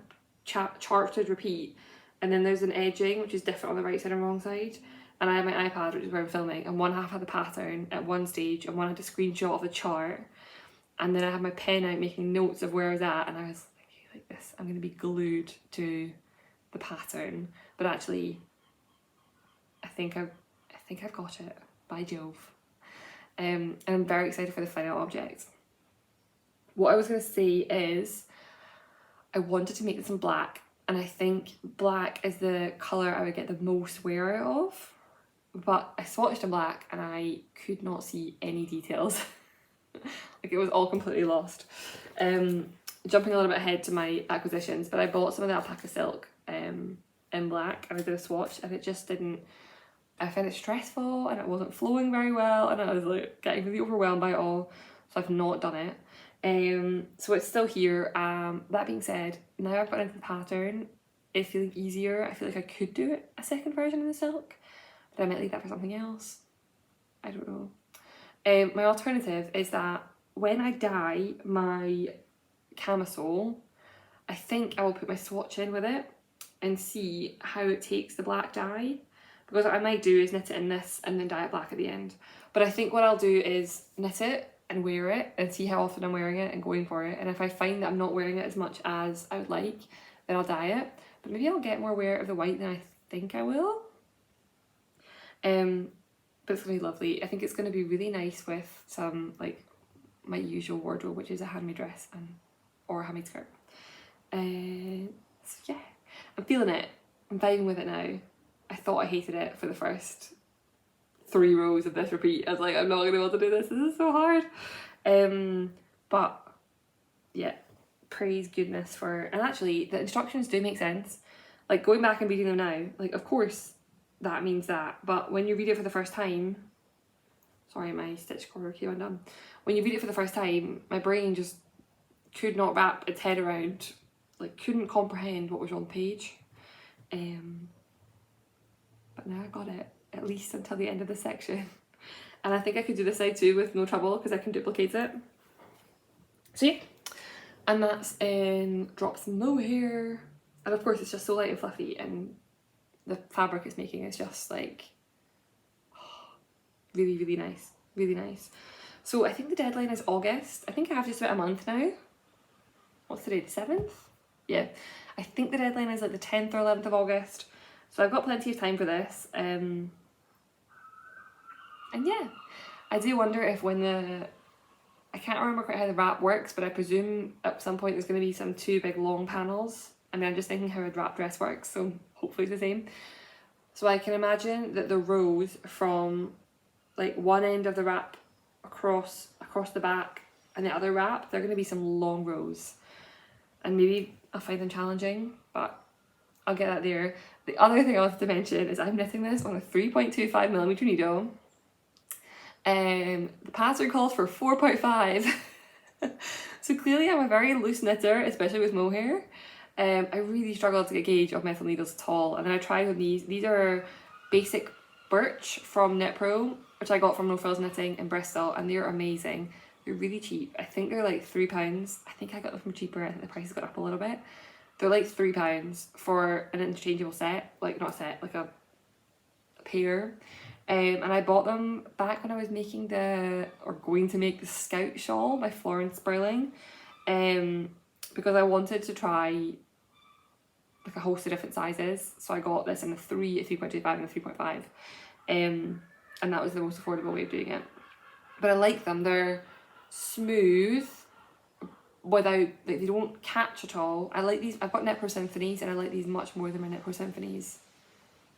charted repeat, and then there's an edging which is different on the right side and wrong side. And I have my iPad, which is where I'm filming, and one half had the pattern at one stage and one had a screenshot of the chart, and then I had my pen out making notes of where I was at, and I was like this, I'm going to be glued to the pattern. But actually I think I've got it, by Jove. And I'm very excited for the final object. What I was going to say is I wanted to make this in black, and I think black is the colour I would get the most wear out of, but I swatched in black and I could not see any details. Like it was all completely lost. Jumping a little bit ahead to my acquisitions, but I bought some of the alpaca silk in black, and I did a swatch, and it just didn't, I found it stressful and it wasn't flowing very well, and I was like getting really overwhelmed by it all, so I've not done it. So it's still here. That being said, now I've got into the pattern, it's feeling easier. I feel like I could do it a second version of the silk, but I might leave that for something else. I don't know. My alternative is that when I dye my camisole, I think I will put my swatch in with it and see how it takes the black dye, because what I might do is knit it in this and then dye it black at the end. But I think what I'll do is knit it and wear it and see how often I'm wearing it and going for it, and if I find that I'm not wearing it as much as I would like, then I'll dye it. But maybe I'll get more wear of the white than I think I will. But it's gonna be lovely. I think it's gonna be really nice with some, like, my usual wardrobe, which is a handmade dress or a handmade skirt. So yeah, I'm feeling it. I'm vibing with it now. I thought I hated it for the first 3 rows of this repeat. I was like, I'm not gonna be able to do this. This is so hard. But yeah, praise goodness for, and actually the instructions do make sense. Like going back and reading them now, like of course that means that, but when you read it for the first time, sorry, my stitch corner came undone. When you read it for the first time, my brain just could not wrap its head around, like couldn't comprehend what was on the page. But now I got it, at least until the end of the section. And I think I could do this side too with no trouble because I can duplicate it. So yeah, and that's in Drop Some Mohair. And of course it's just so light and fluffy, and the fabric it's making is just like really, really nice, really nice. So I think the deadline is August. I think I have just about a month now. What's today, the 7th? Yeah, I think the deadline is like the 10th or 11th of August. So I've got plenty of time for this. And yeah, I do wonder if when I can't remember quite how the wrap works, but I presume at some point there's going to be some 2 big long panels. I mean, I'm just thinking how a wrap dress works, so hopefully it's the same. So I can imagine that the rows from like one end of the wrap across the back and the other wrap, they're going to be some long rows. And maybe I'll find them challenging, but I'll get that there. The other thing I wanted to mention is I'm knitting this on a 3.25mm needle. The pattern calls for 4.5. So clearly I'm a very loose knitter, especially with mohair. I really struggled to get a gauge of metal needles at all, and then I tried on these. These are basic birch from Knit Pro, which I got from No Frills Knitting in Bristol, and they're amazing. They're really cheap. I think they're like £3. I think I got them from cheaper. I think the price has got up a little bit. They're like £3 for an interchangeable set, like not a set, like a pair. And I bought them back when I was making going to make the Scout shawl by Florence Sperling, because I wanted to try like a host of different sizes. So I got this in a 3, a 3.25 and a 3.5, and that was the most affordable way of doing it. But I like them. They're smooth without, like, they don't catch at all. I like these. I've got Knit Pro Symphonies, and I like these much more than my Knit Pro Symphonies.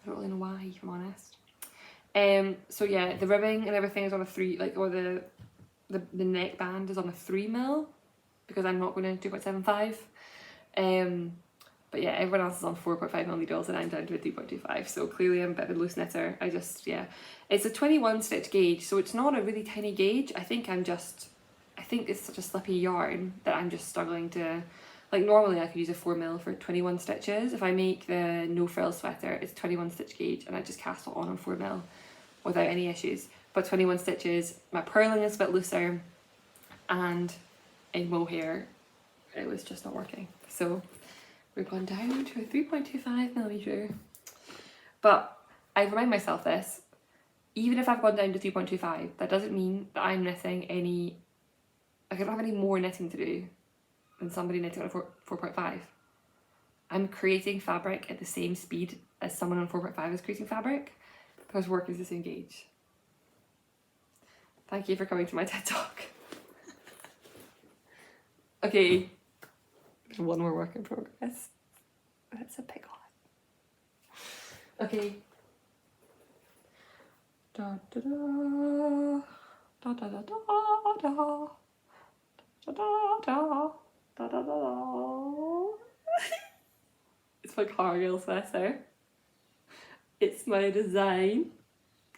I don't really know why, if I'm honest. So yeah, the ribbing and everything is on a 3, like, or the neckband is on a 3mm, because I'm not going to 2.75. But yeah, everyone else is on 4.5mm needles, and I'm down to a 3.25. So clearly I'm a bit of a loose knitter. It's a 21 stitch gauge, so it's not a really tiny gauge. I think it's such a slippy yarn that I'm just struggling to, like, normally I could use a 4mm for 21 stitches. If I make the No Frills sweater, it's 21 stitch gauge, and I just cast it on 4mm without any issues. But 21 stitches, my purling is a bit looser, and in mohair, it was just not working. So we've gone down to a 3.25mm. But I remind myself this, even if I've gone down to 3.25, that doesn't mean that I'm knitting any, like, I don't have any more knitting to do than somebody knitting on a 4.5. I'm creating fabric at the same speed as someone on 4.5 is creating fabric, because work is the same gauge. Thank you for coming to my TED Talk. Okay, there's one more work in progress. That's a big one. Okay. Da da da da da da da da da da da da da da. It's my Cargill Sweater. It's my design.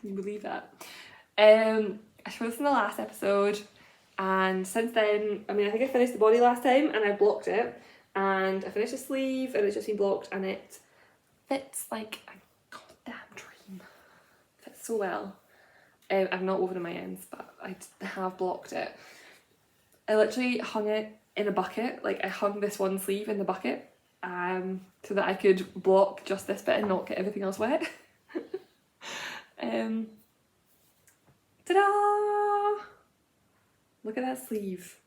Can you believe that? I showed this in the last episode, and since then, I think I finished the body last time and I blocked it, and I finished the sleeve and it's just been blocked, and it fits like a goddamn dream. It fits so well. I've not woven in my ends, but I have blocked it. I literally hung it in a bucket, like I hung this one sleeve in the bucket, so that I could block just this bit and not get everything else wet. Ta-da! Look at that sleeve.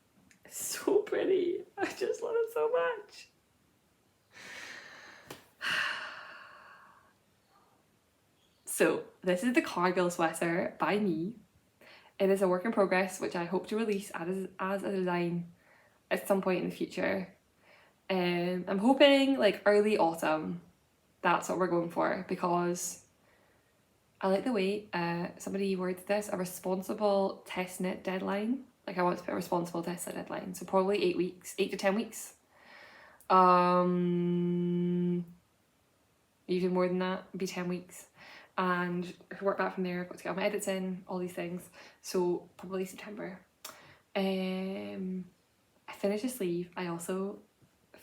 It's so pretty. I just love it so much. So this is the Cargill Sweater by me. It is a work in progress, which I hope to release as a design at some point in the future. I'm hoping like early autumn. That's what we're going for, because I like the way somebody worded this, a responsible test knit deadline. Like, I want to put a responsible test knit deadline, so probably 8 weeks, 8 to 10 weeks. Even more than that, it'd be 10 weeks. And if I work back from there, I've got to get all my edits in, all these things. So probably September. I finished the sleeve. I also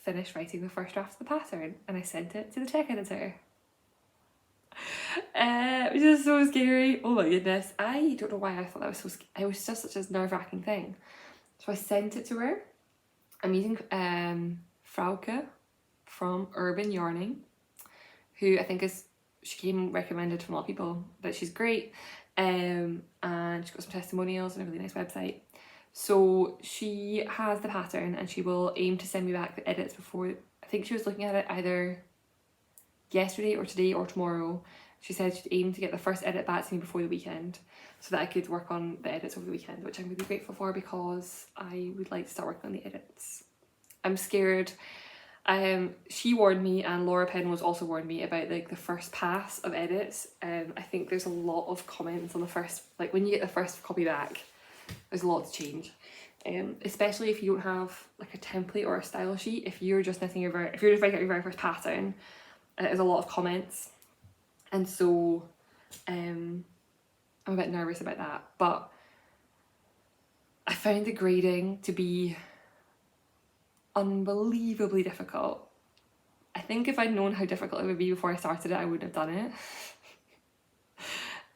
finished writing the first draft of the pattern, and I sent it to the tech editor. Which is so scary. Oh my goodness. I don't know why I thought that was so scary. It was just such a nerve-wracking thing. So I sent it to her. I'm using Frauke from Urban Yarning, who I think she came recommended from a lot of people, but she's great. And she's got some testimonials and a really nice website. So she has the pattern, and she will aim to send me back the edits before, I think she was looking at it either yesterday or today or tomorrow. She said she'd aim to get the first edit back to me before the weekend, so that I could work on the edits over the weekend, which I'm really grateful for, because I would like to start working on the edits. I'm scared. She warned me, and Laura Penrose also warned me about like the first pass of edits. I think there's a lot of comments on the first, like when you get the first copy back, there's a lot to change. Especially if you don't have like a template or a style sheet. If you're just writing out your very first pattern, there's a lot of comments, and so I'm a bit nervous about that. But I found the grading to be unbelievably difficult. I think if I'd known how difficult it would be before I started it, I wouldn't have done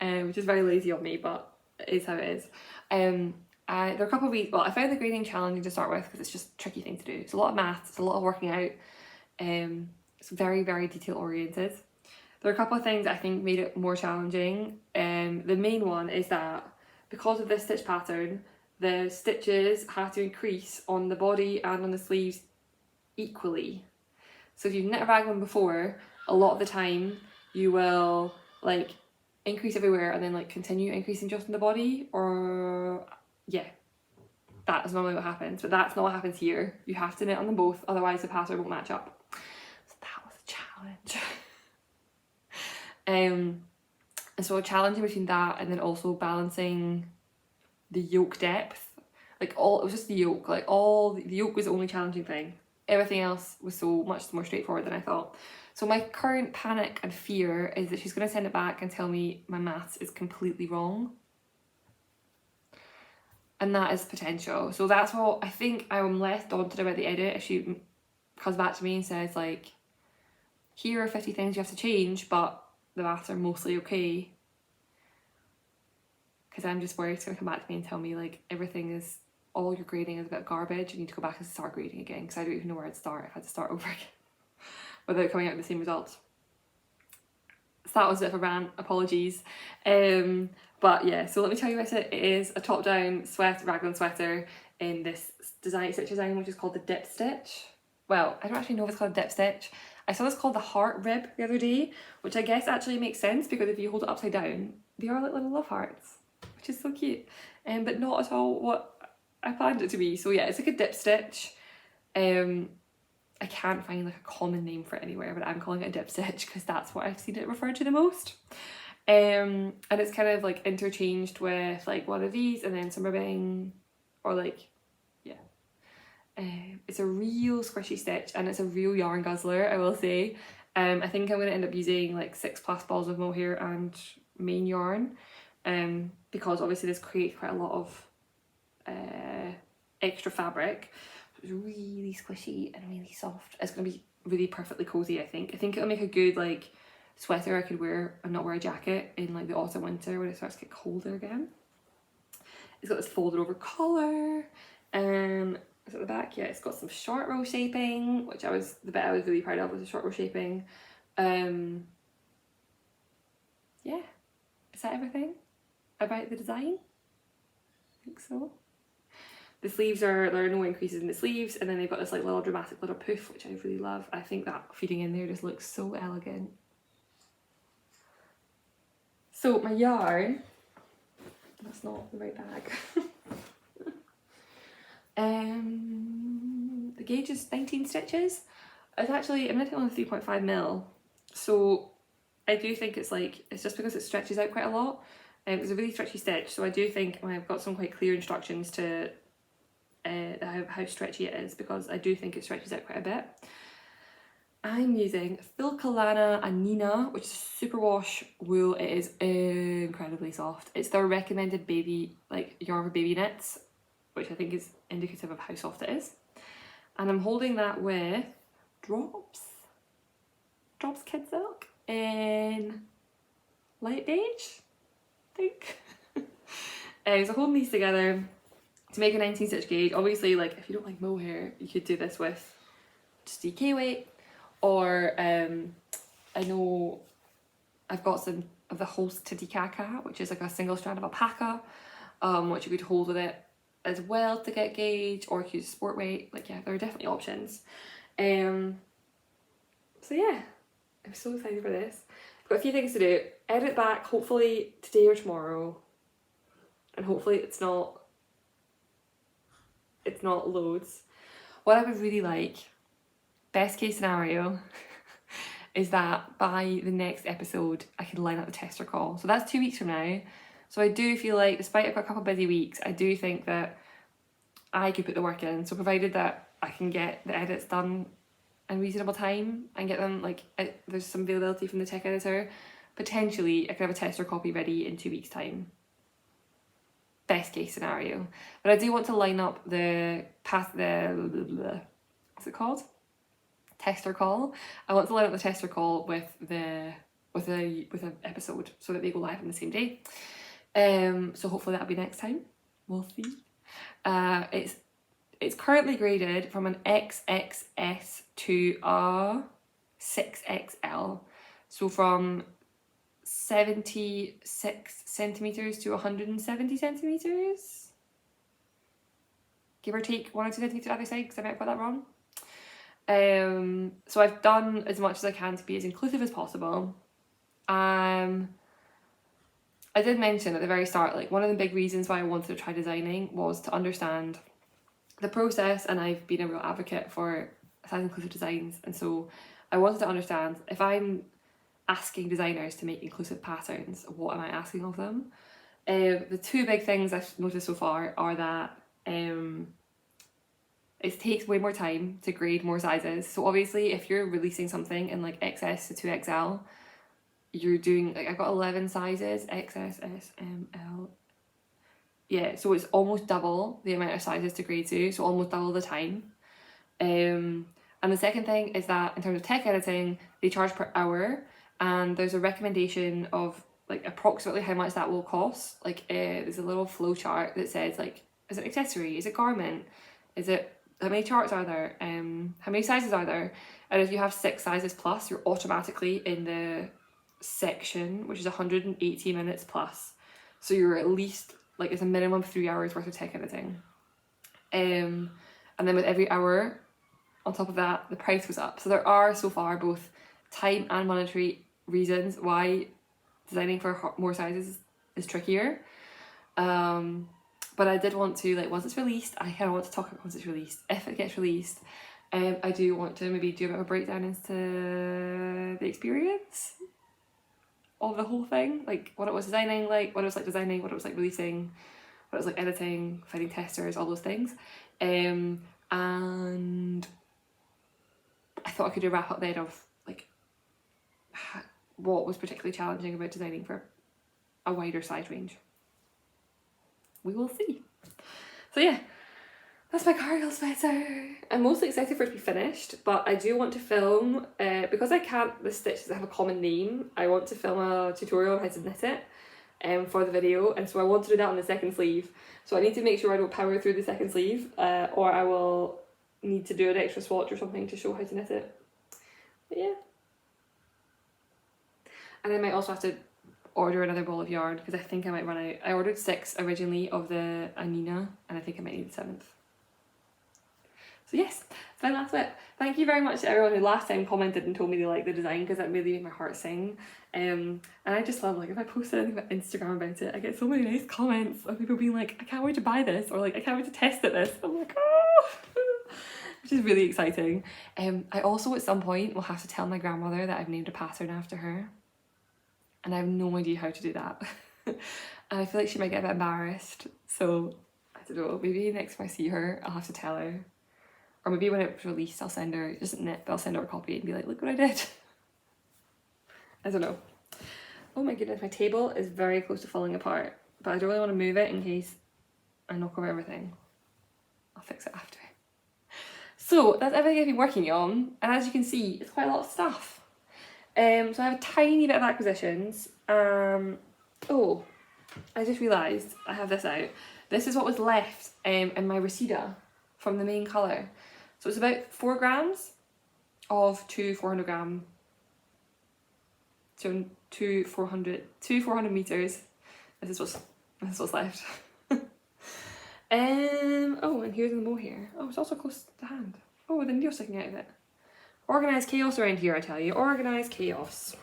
it. Which is very lazy of me, but it is how it is. There are a couple of weeks, well, I found the grading challenging to start with because it's just a tricky thing to do. It's a lot of maths, it's a lot of working out. It's very, very detail oriented. There are a couple of things I think made it more challenging. The main one is that because of this stitch pattern, the stitches have to increase on the body and on the sleeves equally. So if you've knit a raglan before, a lot of the time you will like increase everywhere and then like continue increasing just on the body, or yeah, that is normally what happens, but that's not what happens here. You have to knit on them both, otherwise the pattern won't match up. So that was a challenge. And so challenging between that and then also balancing the yoke depth, like it was just the yoke, like the yoke was the only challenging thing. Everything else was so much more straightforward than I thought. So my current panic and fear is that she's going to send it back and tell me my maths is completely wrong. And that is potential. So that's what I think. I'm less daunted about the edit if she comes back to me and says like, here are 50 things you have to change, but the maths are mostly okay. Because I'm just worried she's going to come back to me and tell me like all your grading is a bit garbage, you need to go back and start grading again, because I don't even know where I'd start if I had to start over again without coming out with the same results. So that was a bit of a rant, apologies. But yeah, so let me tell you about it. It is a top-down raglan sweater in this stitch design, which is called the dip stitch. Well, I don't actually know if it's called a dip stitch. I saw this called the heart rib the other day, which I guess actually makes sense because if you hold it upside down, they are like little love hearts, which is so cute. But not at all what I planned it to be. So yeah, it's like a dip stitch. I can't find like a common name for it anywhere, but I'm calling it a dip stitch because that's what I've seen it referred to the most. And it's kind of like interchanged with like one of these and then some ribbing, or like, yeah. It's a real squishy stitch and it's a real yarn guzzler, I will say. I think I'm going to end up using like 6+ balls of mohair and main yarn, because obviously this creates quite a lot of extra fabric. It's really squishy and really soft. It's going to be really perfectly cozy, I think. I think it'll make a good like sweater I could wear and not wear a jacket in like the autumn winter when it starts to get colder again. It's got this folded over collar. Is at the back, yeah, it's got some short row shaping, which the bit I was really proud of was the short row shaping. Yeah, is that everything about the design? I think so. The sleeves there are no increases in the sleeves, and then they've got this like little dramatic little poof, which I really love. I think that feeding in there just looks so elegant. So my yarn, that's not the right bag. The gauge is 19 stitches. I'm knitting on 3.5 mil, so I do think it's just because it stretches out quite a lot. It's a really stretchy stitch, so I do think I've got some quite clear instructions to how stretchy it is, because I do think it stretches out quite a bit. I'm using Filcolana Anina, which is superwash wool. It is incredibly soft. It's their recommended baby yarn for baby knits, which I think is indicative of how soft it is. And I'm holding that with Drops Kidsilk in light beige, I think. So holding these together to make a 19 stitch gauge. Obviously, like if you don't like mohair, you could do this with just DK weight, or I know I've got some of the Holst to Dikaka, which is like a single strand of alpaca, which you could hold with it as well to get gauge, or you could use sport weight. Like, yeah, there are definitely options. So yeah, I'm so excited for this. I've got a few things to do. Edit back hopefully today or tomorrow, and hopefully it's not loads. What I would really like, best case scenario, is that by the next episode I can line up the tester call. So that's 2 weeks from now. So I do feel like, despite I've got a couple of busy weeks, I do think that I could put the work in. So provided that I can get the edits done in reasonable time and get them, there's some availability from the tech editor, potentially I could have a tester copy ready in 2 weeks' time. best case scenario. But I do want to line up the what's it called? Tester call. I want to line up the tester call with an episode so that they go live on the same day. So hopefully that'll be next time. We'll see. It's currently graded from an XXS to a 6XL. So from 76 centimetres to 170 centimetres. Give or take 1 or 2 centimetres either side, because I might have got that wrong. So I've done as much as I can to be as inclusive as possible. I did mention at the very start, like, one of the big reasons why I wanted to try designing was to understand the process, and I've been a real advocate for size inclusive designs, and so I wanted to understand, if I'm asking designers to make inclusive patterns, what am I asking of them? The two big things I've noticed so far are that it takes way more time to grade more sizes. So obviously if you're releasing something in like XS to 2XL, you're doing, like, I've got 11 sizes, XS, S, M, L. Yeah, so it's almost double the amount of sizes to grade to, so almost double the time. And the second thing is that in terms of tech editing, they charge per hour, and there's a recommendation of like approximately how much that will cost. Like there's a little flow chart that says, like, is it accessory, is it garment, is it, how many charts are there, how many sizes are there, and if you have 6 sizes plus, you're automatically in the section which is 180 minutes plus, so you're at least, like, it's a minimum of 3 hours worth of tech editing. And then with every hour on top of that, the price was up. So there are so far both time and monetary reasons why designing for more sizes is trickier. But I did want to, like, once it's released, I kind of want to talk about once it's released. If it gets released, I do want to maybe do a bit of a breakdown into the experience of the whole thing, like what it was designing, like what it was like designing, what it was like releasing, what it was like editing, finding testers, all those things. And I thought I could do a wrap up then of like what was particularly challenging about designing for a wider size range. We will see. So yeah, that's my Cargill sweater. I'm mostly excited for it to be finished, but I do want to film, because I can't, the stitches have a common name, I want to film a tutorial on how to knit it for the video, and so I want to do that on the second sleeve. So I need to make sure I don't power through the second sleeve, or I will need to do an extra swatch or something to show how to knit it. But yeah. And I might also have to order another ball of yarn, because I think I might run out. I ordered 6 originally of the Anina, and I think I might need the 7th. So yes, it's my last whip. Thank you very much to everyone who last time commented and told me they liked the design, because that really made my heart sing. And I just love, like, if I post anything about Instagram about it, I get so many nice comments of people being like, I can't wait to buy this, or like, I can't wait to test it this. I'm like, oh, which is really exciting. I also at some point will have to tell my grandmother that I've named a pattern after her, and I have no idea how to do that. And I feel like she might get a bit embarrassed, so I don't know, maybe next time I see her I'll have to tell her. Or maybe when it's released, I'll send her, just knit, but I'll send her a copy and be like, look what I did. I don't know. Oh my goodness, my table is very close to falling apart, but I don't really want to move it in case I knock over everything. I'll fix it after. So that's everything I've been working on, and as you can see, it's quite a lot of stuff. So I have a tiny bit of acquisitions. Oh, I just realised I have this out. This is what was left in my Reseda from the main colour. So it's about 4 grams of 2 400 gram, so 400 meters. This is what's left. Oh, and here's the mohair. Oh, it's also close to hand. Oh, the needle sticking out of it. Organised chaos around here, I tell you. Organised chaos.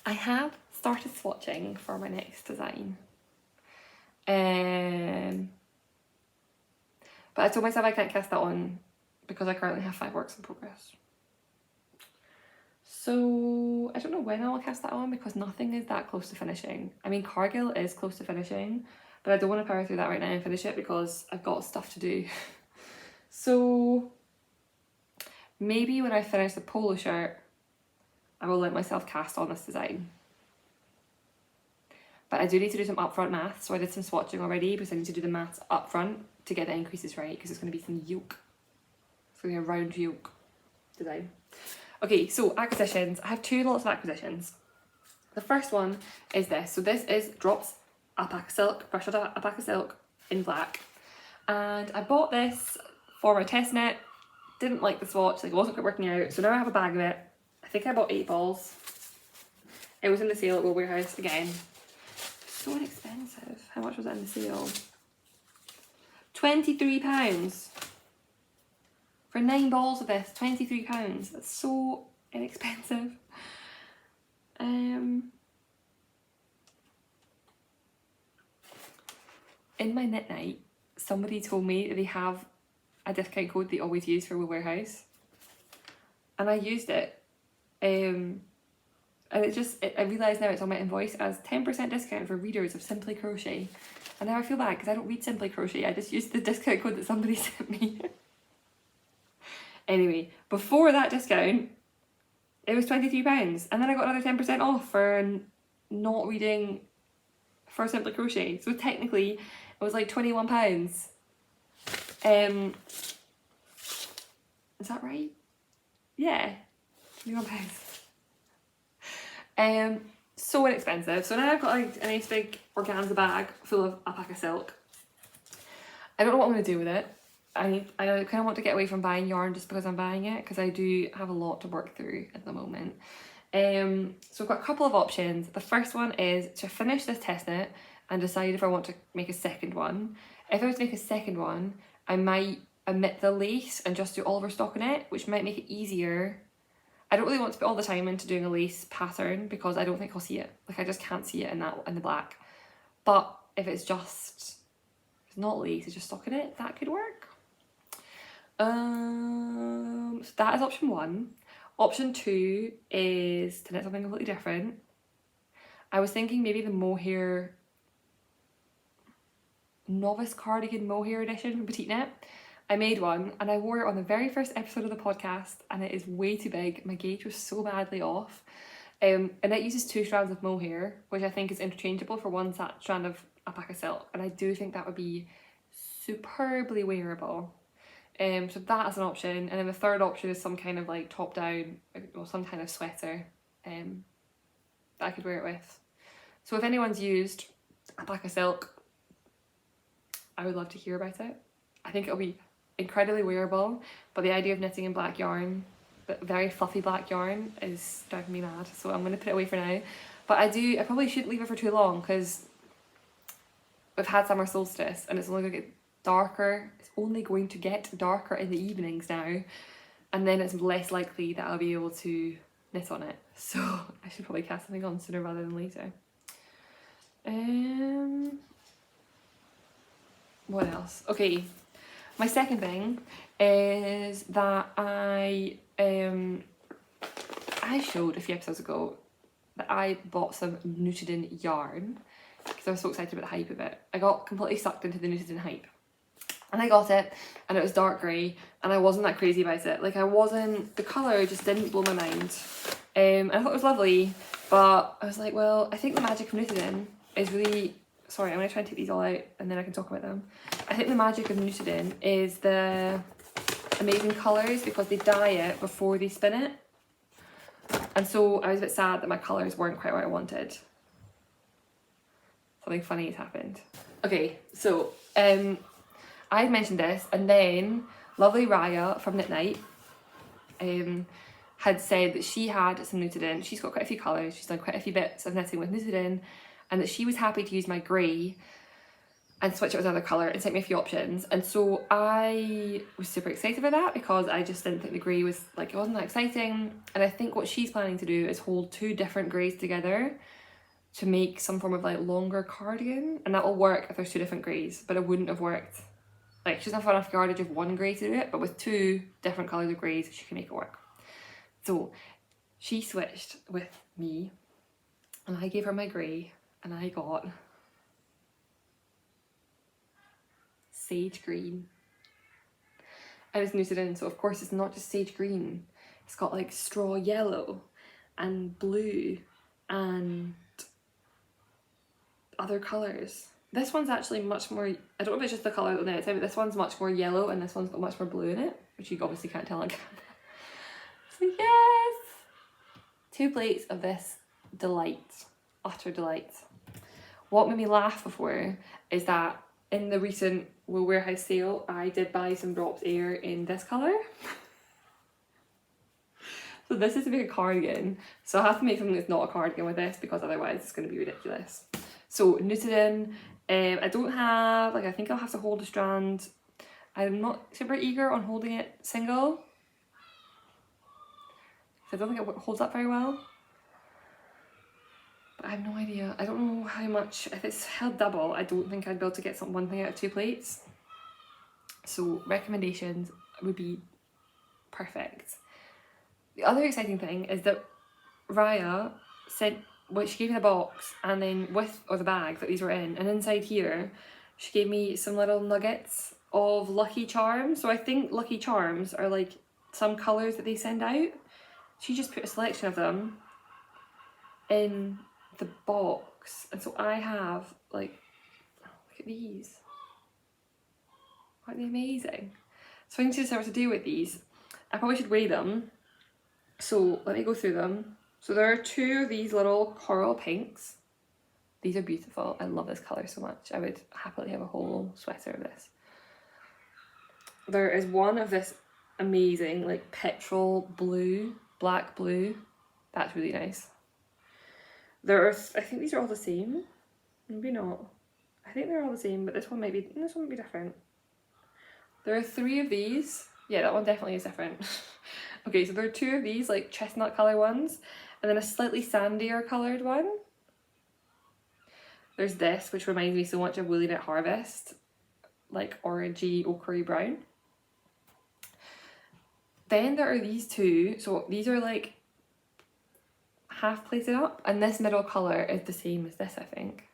I have started swatching for my next design. But I told myself I can't cast that on because I currently have 5 works in progress. So I don't know when I will cast that on, because nothing is that close to finishing. I mean, Cargill is close to finishing, but I don't want to power through that right now and finish it because I've got stuff to do. So maybe when I finish the Polo Shirt, I will let myself cast on this design. but I do need to do some upfront maths. So I did some swatching already, because I need to do the maths upfront to get the increases right, because it's going to be some yoke. It's going to be a round yoke design. Okay, so acquisitions. I have two lots of acquisitions. The first one is this. So this is Drops Alpaca Silk, brushed alpaca silk in black. And I bought this for my test knit. Didn't like the swatch, like it wasn't quite working out. So now I have a bag of it. I think I bought 8 balls. It was in the sale at Wool Warehouse again. So inexpensive. How much was it in the sale? £23 for 9 balls of this. £23. That's so inexpensive. In my knit night, somebody told me that they have a discount code they always use for Wool Warehouse, and I used it. And I realise now it's on my invoice as 10% discount for readers of Simply Crochet. And now I feel bad because I don't read Simply Crochet, I just used the discount code that somebody sent me. Anyway, before that discount, it was £23, and then I got another 10% off for not reading for Simply Crochet. So technically, it was like £21. Is that right? Yeah, £21. So inexpensive. So now I've got like a nice big organza bag full of alpaca silk. I don't know what I'm going to do with it. I kind of want to get away from buying yarn just because I'm buying it, because I do have a lot to work through at the moment. So I've got a couple of options. The first one is to finish this test knit and decide if I want to make a second one. If I was to make a second one, I might omit the lace and just do Oliver stockinette, which might make it easier. I don't really want to put all the time into doing a lace pattern because I don't think I'll see it. Like I just can't see it in the black. But if it's not lace, it's just stockinette, that could work. So that is option 1. Option 2 is to knit something completely different. I was thinking maybe the mohair novice cardigan mohair edition from Petite Knit. I made one and I wore it on the very first episode of the podcast, and it is way too big. My gauge was so badly off. And it uses 2 strands of mohair, which I think is interchangeable for 1 strand of alpaca silk, and I do think that would be superbly wearable. So that is an option, and then the third option is some kind of like top down, or some kind of sweater that I could wear it with. So if anyone's used alpaca silk, I would love to hear about it. I think it'll be incredibly wearable, but the idea of knitting in black yarn, but very fluffy black yarn, is driving me mad, so I'm going to put it away for now. But I probably shouldn't leave it for too long, because we've had summer solstice and it's only going to get darker. It's only going to get darker in the evenings now, and then it's less likely that I'll be able to knit on it, so I should probably cast something on sooner rather than later. What else? Okay, my second thing is that I showed a few episodes ago that I bought some Nutiden yarn because I was so excited about the hype of it. I got completely sucked into the Nutiden hype, and I got it, and it was dark grey, and I wasn't that crazy about it. Like the colour just didn't blow my mind. I thought it was lovely, but I was like, well, I think the magic of Nutiden is really... Sorry, I'm going to try and take these all out and then I can talk about them. I think the magic of Nutiden is the amazing colours, because they dye it before they spin it. And so I was a bit sad that my colours weren't quite what I wanted. Something funny has happened. Okay, so I had mentioned this, and then lovely Raya from Knit Night had said that she had some Nutiden. She's got quite a few colours, she's done quite a few bits of knitting with Nutiden, and that she was happy to use my grey and switch it with another colour, and sent me a few options. And so I was super excited about that, because I just didn't think the grey was, like, it wasn't that exciting. And I think what she's planning to do is hold 2 different greys together to make some form of like longer cardigan, and that will work if there's 2 different greys, but it wouldn't have worked. Like, she doesn't have enough yardage of 1 grey to do it, but with 2 different colours of greys she can make it work. So she switched with me, and I gave her my grey, and I got sage green. And it's Nutiden, so of course it's not just sage green. It's got like straw yellow and blue and other colours. This one's actually much more, I don't know if it's just the colour on the outside, but this one's much more yellow and this one's got much more blue in it, which you obviously can't tell on camera. So yes! 2 plates of this delight. Utter delight. What made me laugh before is that in the recent Wool Warehouse sale, I did buy some Drops Air in this colour. So this is to make a cardigan. So I have to make something that's not a cardigan with this because otherwise it's going to be ridiculous. So knitted in. I don't have, like, I think I'll have to hold a strand. I'm not super eager on holding it single. I don't think it holds up very well. But I have no idea. I don't know how much, if it's held double, I don't think I'd be able to get one thing out of 2 plates. So recommendations would be perfect. The other exciting thing is that Raya sent, well, she gave me the box and then or the bag that these were in, and inside here she gave me some little nuggets of Lucky Charms. So I think Lucky Charms are like some colours that they send out. She just put a selection of them in the box, and so I have, like, look at these. Aren't they amazing? So I need to decide what to do with these. I probably should weigh them. So let me go through them. So there are 2 of these little coral pinks. These are beautiful. I love this colour so much. I would happily have a whole sweater of this. There is one of this amazing, like, petrol blue, black blue. That's really nice. There are, I think these are all the same. Maybe not. I think they're all the same, but this one might be different. There are 3 of these. Yeah, that one definitely is different. Okay, so there are 2 of these, like, chestnut colour ones, and then a slightly sandier coloured one. There's this, which reminds me so much of Woolly Knit Harvest, like orangey, ochre brown. Then there are these 2, so these are like half plated up, and this middle colour is the same as this, I think.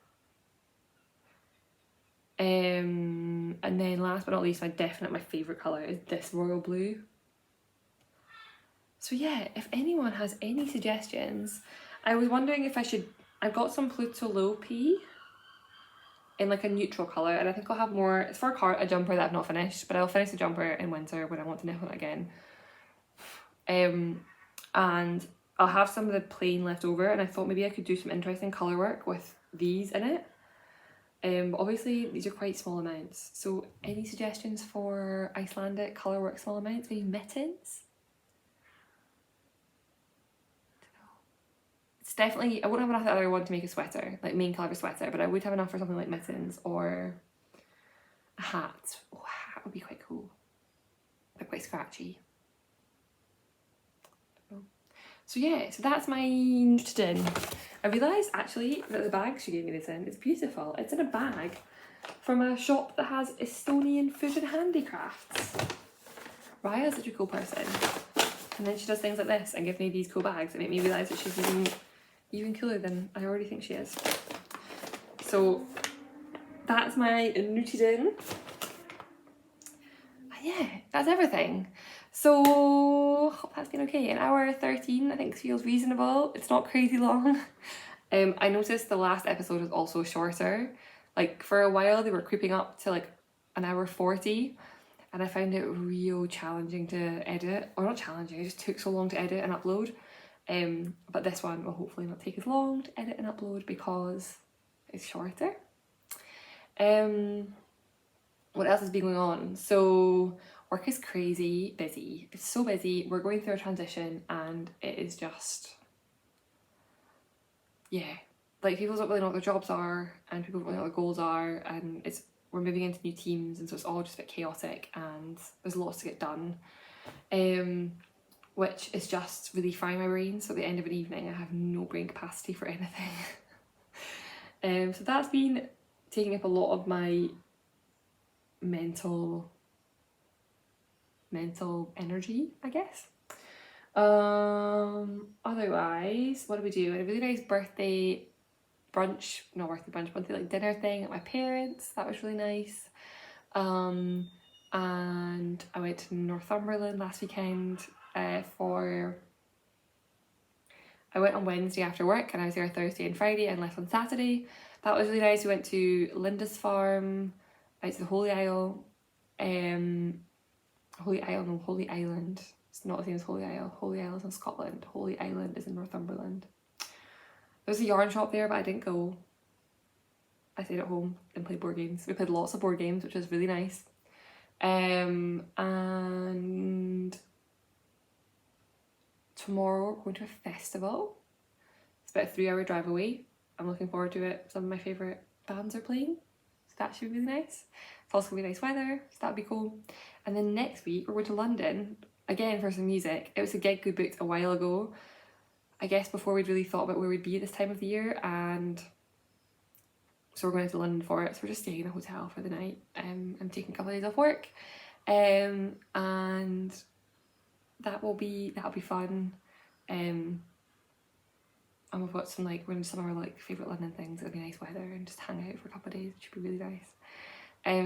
And then last but not least, my favourite colour is this royal blue. So yeah, if anyone has any suggestions, I was wondering if I've got some Pluto Low P in like a neutral colour, and I think I'll have more, it's for a jumper that I've not finished, but I'll finish the jumper in winter when I want to knit on it again. And I'll have some of the plain left over, and I thought maybe I could do some interesting colour work with these in it. But obviously these are quite small amounts, so any suggestions for Icelandic colour work small amounts? Maybe mittens? It's definitely, I wouldn't have enough that I want to make a sweater, like main colour sweater, but I would have enough for something like mittens or a hat. Oh, a hat would be quite cool. But quite scratchy. So yeah, so that's my knitted in. I realised actually that the bag she gave me this in is beautiful. It's in a bag from a shop that has Estonian food and handicrafts. Raya's such a cool person. And then she does things like this and gives me these cool bags that make me realise that she's even cooler than I already think she is. So that's my knitted in. Yeah, that's everything. So hope that's been okay. An hour 13 I think feels reasonable. It's not crazy long. I noticed the last episode was also shorter. Like for a while they were creeping up to like an hour 40, and I found it real challenging to edit. Or not challenging, it just took so long to edit and upload. But this one will hopefully not take as long to edit and upload because it's shorter. What else has been going on? So work is crazy busy. It's so busy. We're going through a transition and it is just, yeah, like people don't really know what their jobs are and people don't really know what their goals are, and we're moving into new teams, and so it's all just a bit chaotic and there's lots to get done, which is just really frying my brain. So at the end of an evening I have no brain capacity for anything. So that's been taking up a lot of my mental energy, I guess. Otherwise, what did we do? We had a really nice birthday like dinner thing at my parents'. That was really nice. And I went to Northumberland last weekend I went on Wednesday after work, and I was there Thursday and Friday and left on Saturday. that was really nice. We went to Linda's farm, out to the Holy Isle. Holy Island. It's not the same as Holy Isle. Holy Isle is in Scotland. Holy Island is in Northumberland. There was a yarn shop there, but I didn't go. I stayed at home and played board games. We played lots of board games, which was really nice. And tomorrow we're going to a festival. It's about a 3-hour drive away. I'm looking forward to it. Some of my favourite bands are playing, so that should be really nice. It's also going to be nice weather, so that'll be cool. And then next week we're going to London, again for some music. It was a gig we booked a while ago, I guess before we'd really thought about where we'd be at this time of the year, and so we're going to London for it. So we're just staying in a hotel for the night. I'm taking a couple of days off work, and that'll be fun. And we've got some, like, we're in some of our like favourite London things. It'll be nice weather and just hang out for a couple of days, which should be really nice.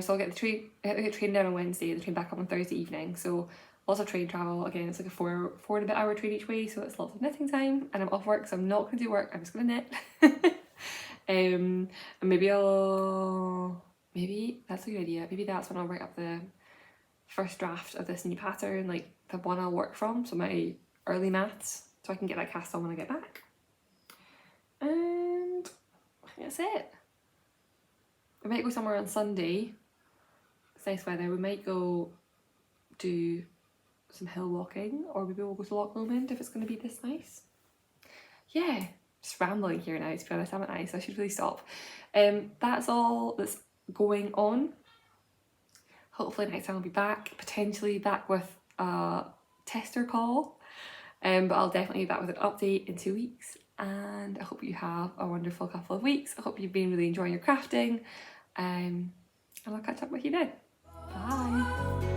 So I'll get the train. I get the train down on Wednesday, the train back up on Thursday evening. So lots of train travel. Again, it's like a 4 and a bit hour train each way, so it's lots of knitting time. And I'm off work, so I'm not going to do work. I'm just going to knit. And maybe that's a good idea. Maybe that's when I'll write up the first draft of this new pattern, like the one I'll work from. So my early maths, so I can get that cast on when I get back. And I think that's it. We might go somewhere on Sunday. It's nice weather. We might go do some hill walking, or maybe we'll go to Loch Lomond if it's going to be this nice. Yeah, just rambling here now, to be honest, haven't I? So I should really stop. That's all that's going on. Hopefully next time I'll be back, potentially back with a tester call. But I'll definitely be back with an update in 2 weeks. And I hope you have a wonderful couple of weeks. I hope you've been really enjoying your crafting. And I'll catch up with you then. Bye.